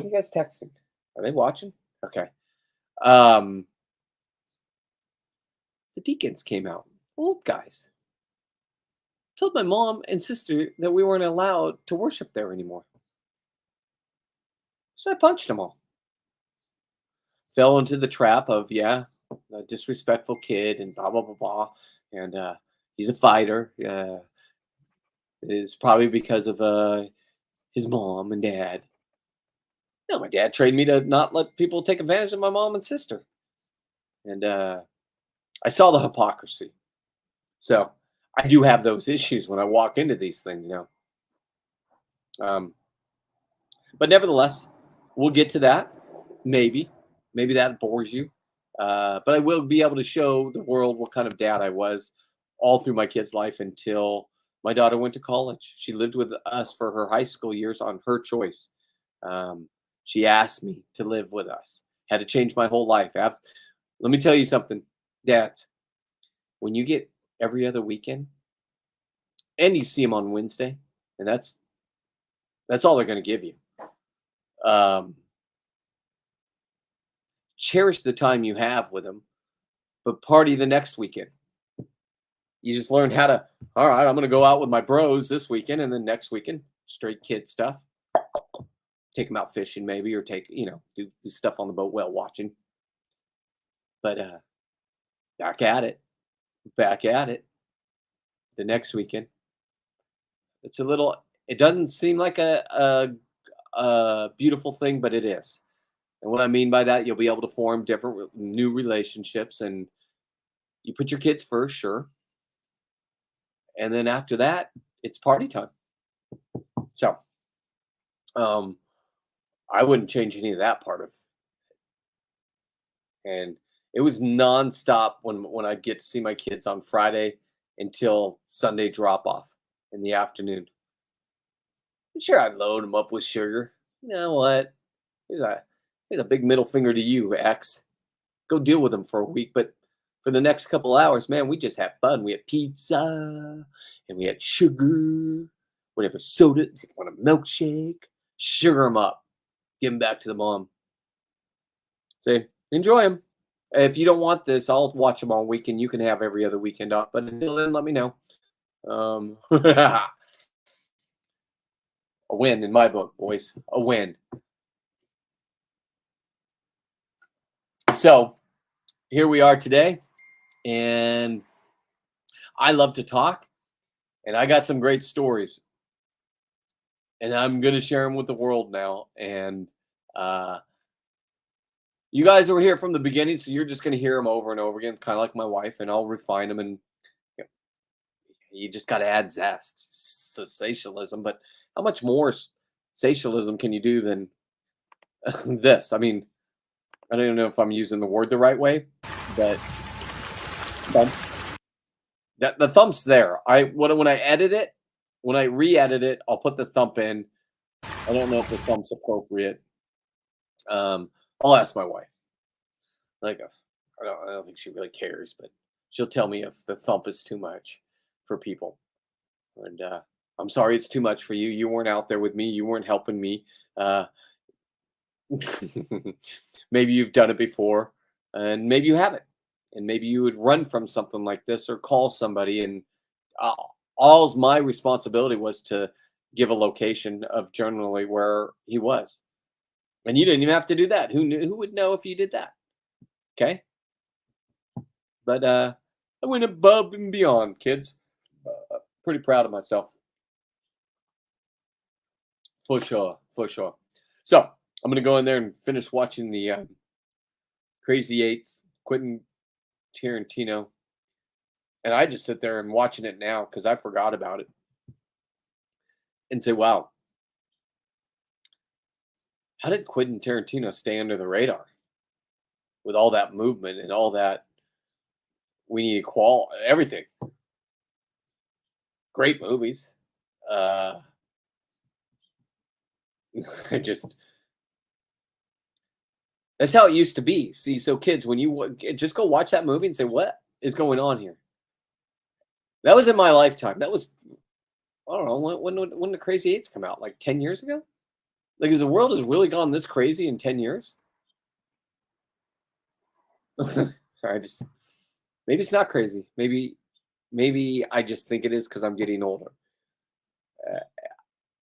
are you guys texting? Are they watching? Okay. The deacons came out, old guys. Told my mom and sister that we weren't allowed to worship there anymore. So I punched them all. Fell into the trap of, a disrespectful kid and blah, blah, blah, blah. And he's a fighter. It's probably because of his mom and dad. No, my dad trained me to not let people take advantage of my mom and sister. And I saw the hypocrisy. So I do have those issues when I walk into these things now. But nevertheless, we'll get to that. Maybe that bores you. But I will be able to show the world what kind of dad I was all through my kid's life until my daughter went to college. She lived with us for her high school years on her choice. She asked me to live with us. Had to change my whole life. Let me tell you something, dads. When you get every other weekend, and you see them on Wednesday, and that's all they're going to give you. Cherish the time you have with them, but party the next weekend. You just learn how to, all right, I'm going to go out with my bros this weekend, and then next weekend, straight kid stuff. Take them out fishing maybe, or do stuff on the boat while watching. But back at it the next weekend. It doesn't seem like a beautiful thing, but it is. And what I mean by that, you'll be able to form different new relationships, and you put your kids first, sure. And then after that, it's party time. So, I wouldn't change any of that part of it. And It was nonstop when I get to see my kids on Friday until Sunday drop off in the afternoon. Sure, I'd load them up with sugar. You know what? Here's a big middle finger to you, X. Go deal with them for a week. But for the next couple hours, man, we just had fun. We had pizza and we had sugar, whatever soda, if you want a milkshake, sugar them up, give them back to the mom. Say, enjoy them. If you don't want this, I'll watch them all weekend. You can have every other weekend off. But until then, let me know. A win in my book, boys. A win. So here we are today, and I love to talk, and I got some great stories, and I'm going to share them with the world now. And you guys were here from the beginning, so you're just going to hear them over and over again, kind of like my wife, and I'll refine them, and you just got to add zest, sensationalism. But how much more sensationalism can you do than this? I mean, I don't even know if I'm using the word the right way, but that the thumb's there. When I edit it, when I re-edit it, I'll put the thumb in. I don't know if the thumb's appropriate. I'll ask my wife. Like, I don't think she really cares, but she'll tell me if the thump is too much for people. And I'm sorry it's too much for you. You weren't out there with me. You weren't helping me. Maybe you've done it before, and maybe you haven't. And maybe you would run from something like this or call somebody. And all's my responsibility was to give a location of generally where he was. And you didn't even have to do that. Who would know if you did that? Okay. But I went above and beyond, kids. Pretty proud of myself. For sure. For sure. So I'm going to go in there and finish watching the Crazy Eights, Quentin Tarantino. And I just sit there and watching it now because I forgot about it. And say, wow, how did Quentin Tarantino stay under the radar with all that movement and all that? We need everything. Great movies. I just, that's how it used to be. See, so kids, when you just go watch that movie and say, what is going on here? That was in my lifetime. That was, I don't know, when the Crazy Eights come out, like 10 years ago? Like, has the world has really gone this crazy in 10 years? Maybe it's not crazy. Maybe I just think it is because I'm getting older.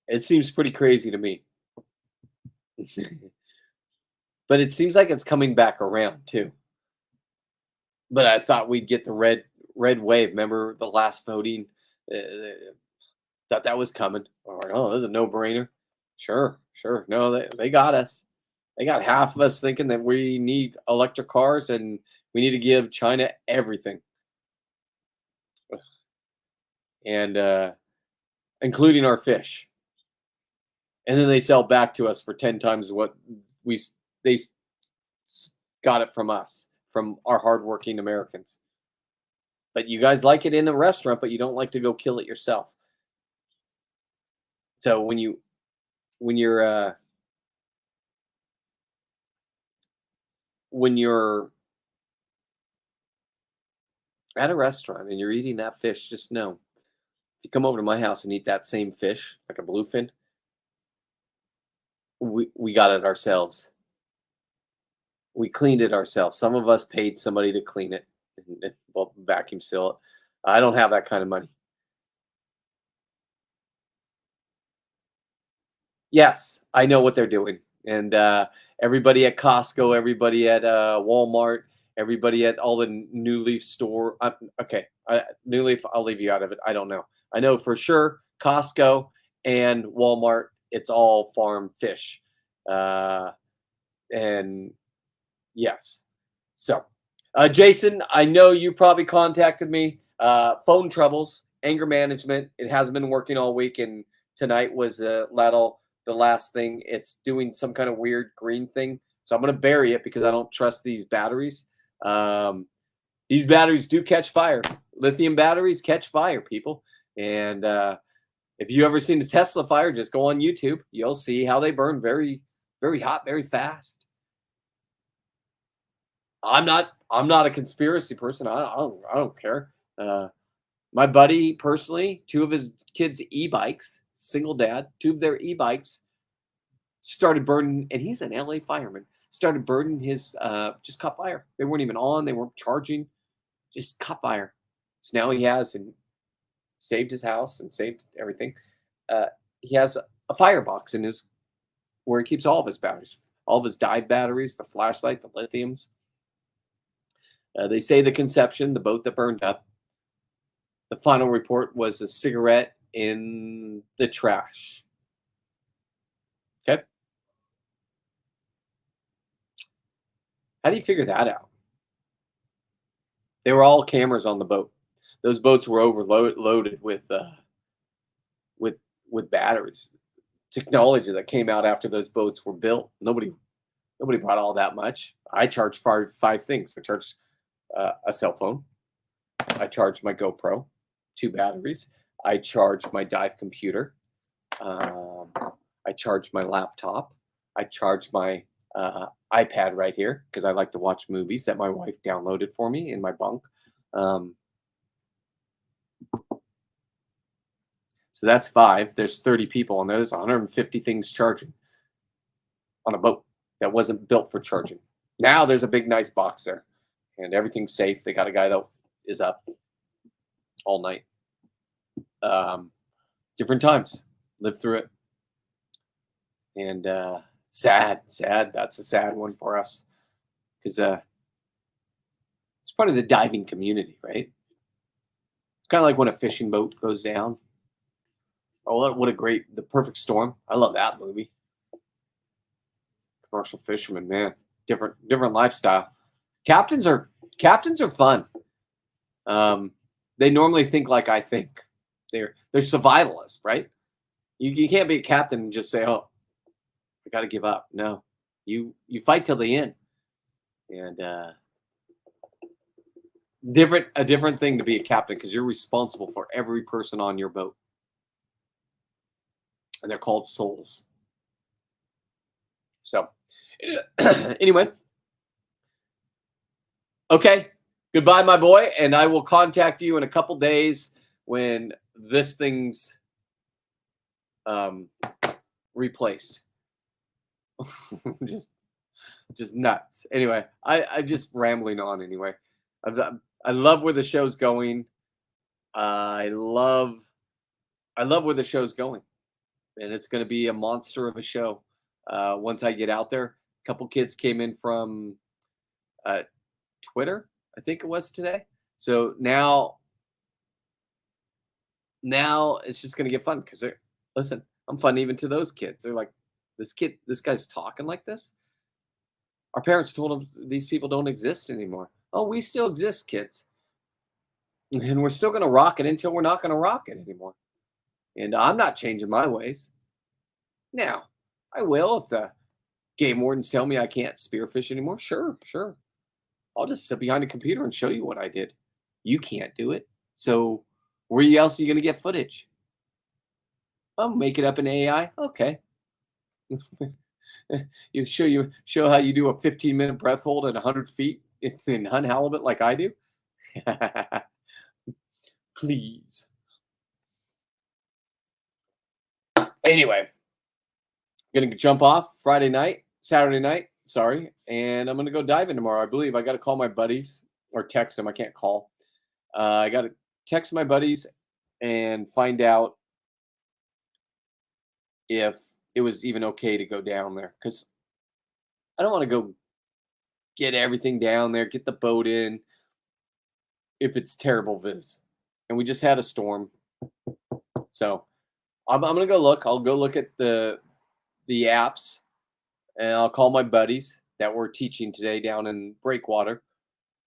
It seems pretty crazy to me. But it seems like it's coming back around too. But I thought we'd get the red wave. Remember the last voting? Thought that was coming. Like, oh, this is a no-brainer. Sure. No, they got us. They got half of us thinking that we need electric cars and we need to give China everything. And including our fish. And then they sell back to us for 10 times what they got it from us, from our hardworking Americans. But you guys like it in a restaurant, but you don't like to go kill it yourself. So when you're at a restaurant and you're eating that fish, just know, if you come over to my house and eat that same fish, like a bluefin, we got it ourselves. We cleaned it ourselves. Some of us paid somebody to clean it and vacuum seal it. I don't have that kind of money. Yes, I know what they're doing. And everybody at Costco, everybody at Walmart, everybody at all the New Leaf store. New Leaf, I'll leave you out of it. I don't know. I know for sure Costco and Walmart, it's all farm fish. And yes. So, Jason, I know you probably contacted me. Phone troubles, anger management. It hasn't been working all week. And tonight was the last thing. It's doing some kind of weird green thing. So I'm going to bury it because I don't trust these batteries. These batteries do catch fire. Lithium batteries catch fire, people. And if you ever seen a Tesla fire, just go on YouTube. You'll see how they burn very, very hot, very fast. I'm not a conspiracy person. I don't care. My buddy personally, 2 of his kids' e-bikes, single dad, 2 of their e-bikes started burning, and he's an LA fireman. Started burning his, just caught fire. They weren't even on. They weren't charging. Just caught fire. So now he has and saved his house and saved everything. He has a firebox in his where he keeps all of his batteries, all of his dive batteries, the flashlight, the lithiums. They say the conception, the boat that burned up, the final report was a cigarette in the trash. Okay. How do you figure that out? They were all cameras on the boat. Those boats were overloaded with batteries. Technology that came out after those boats were built. Nobody brought all that much. I charged 5 things. I charged a cell phone. I charged my GoPro, 2 batteries. I charged my dive computer. I charged my laptop. I charged my iPad right here because I like to watch movies that my wife downloaded for me in my bunk. So that's 5. There's 30 people, and there's 150 things charging on a boat that wasn't built for charging. Now there's a big, nice box there, and everything's safe. They got a guy that is up all night. Different times. Lived through it. And sad. That's a sad one for us. Because it's part of the diving community, right? It's kind of like when a fishing boat goes down. Oh, what a great, The Perfect Storm. I love that movie. Commercial fisherman, man. Different lifestyle. Captains are fun. They normally think like I think. They're survivalists, right? You can't be a captain and just say, "Oh, I got to give up." No, you fight till the end. And a different thing to be a captain because you're responsible for every person on your boat, and they're called souls. So, anyway, okay. Goodbye, my boy, and I will contact you in a couple days when this thing's replaced. just nuts. Anyway, I'm just rambling on. Anyway, I love where the show's going. I love where the show's going, and it's going to be a monster of a show. Once I get out there, a couple kids came in from Twitter, I think it was today. So now it's just going to get fun because listen, I'm fun even to those kids. They're like, this guy's talking like this. Our parents told them these people don't exist anymore. Oh, we still exist, kids. And we're still going to rock it until we're not going to rock it anymore. And I'm not changing my ways. Now, I will if the game wardens tell me I can't spearfish anymore. Sure. I'll just sit behind a computer and show you what I did. You can't do it. So where else are you going to get footage? I'll make it up in AI. Okay. Show how you do a 15-minute breath hold at 100 feet in hunt halibut like I do. Please. Anyway, gonna jump off Saturday night. Sorry, and I'm gonna go diving tomorrow. I believe I got to call my buddies or text them. I can't call. I got to text my buddies and find out if it was even okay to go down there because I don't want to go get everything down there, get the boat in if it's terrible viz. And we just had a storm. So I'm going to go look. I'll go look at the apps and I'll call my buddies that we're teaching today down in Breakwater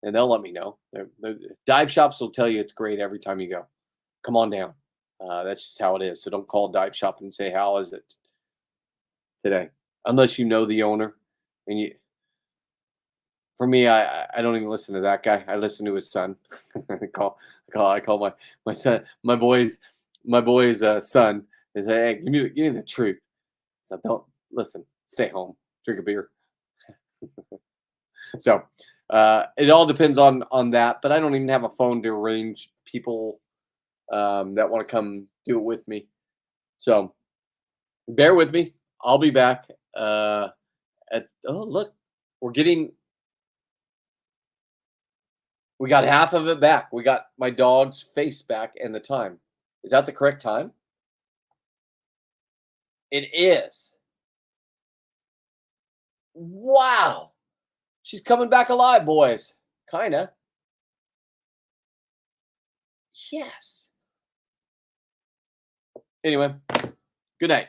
and they'll let me know. The dive shops will tell you it's great every time you go. Come on down. That's just how it is. So don't call a dive shop and say, how is it today? Unless you know the owner and For me, I don't even listen to that guy. I listen to his son. I call my son, my boy's son. Is, hey, give me the truth. So don't listen. Stay home. Drink a beer. So it all depends on that. But I don't even have a phone to arrange people that want to come do it with me. So bear with me. I'll be back. Look, we got half of it back. We got my dog's face back and the time. Is that the correct time? It is. Wow. She's coming back alive, boys. Kinda. Yes. Anyway, good night.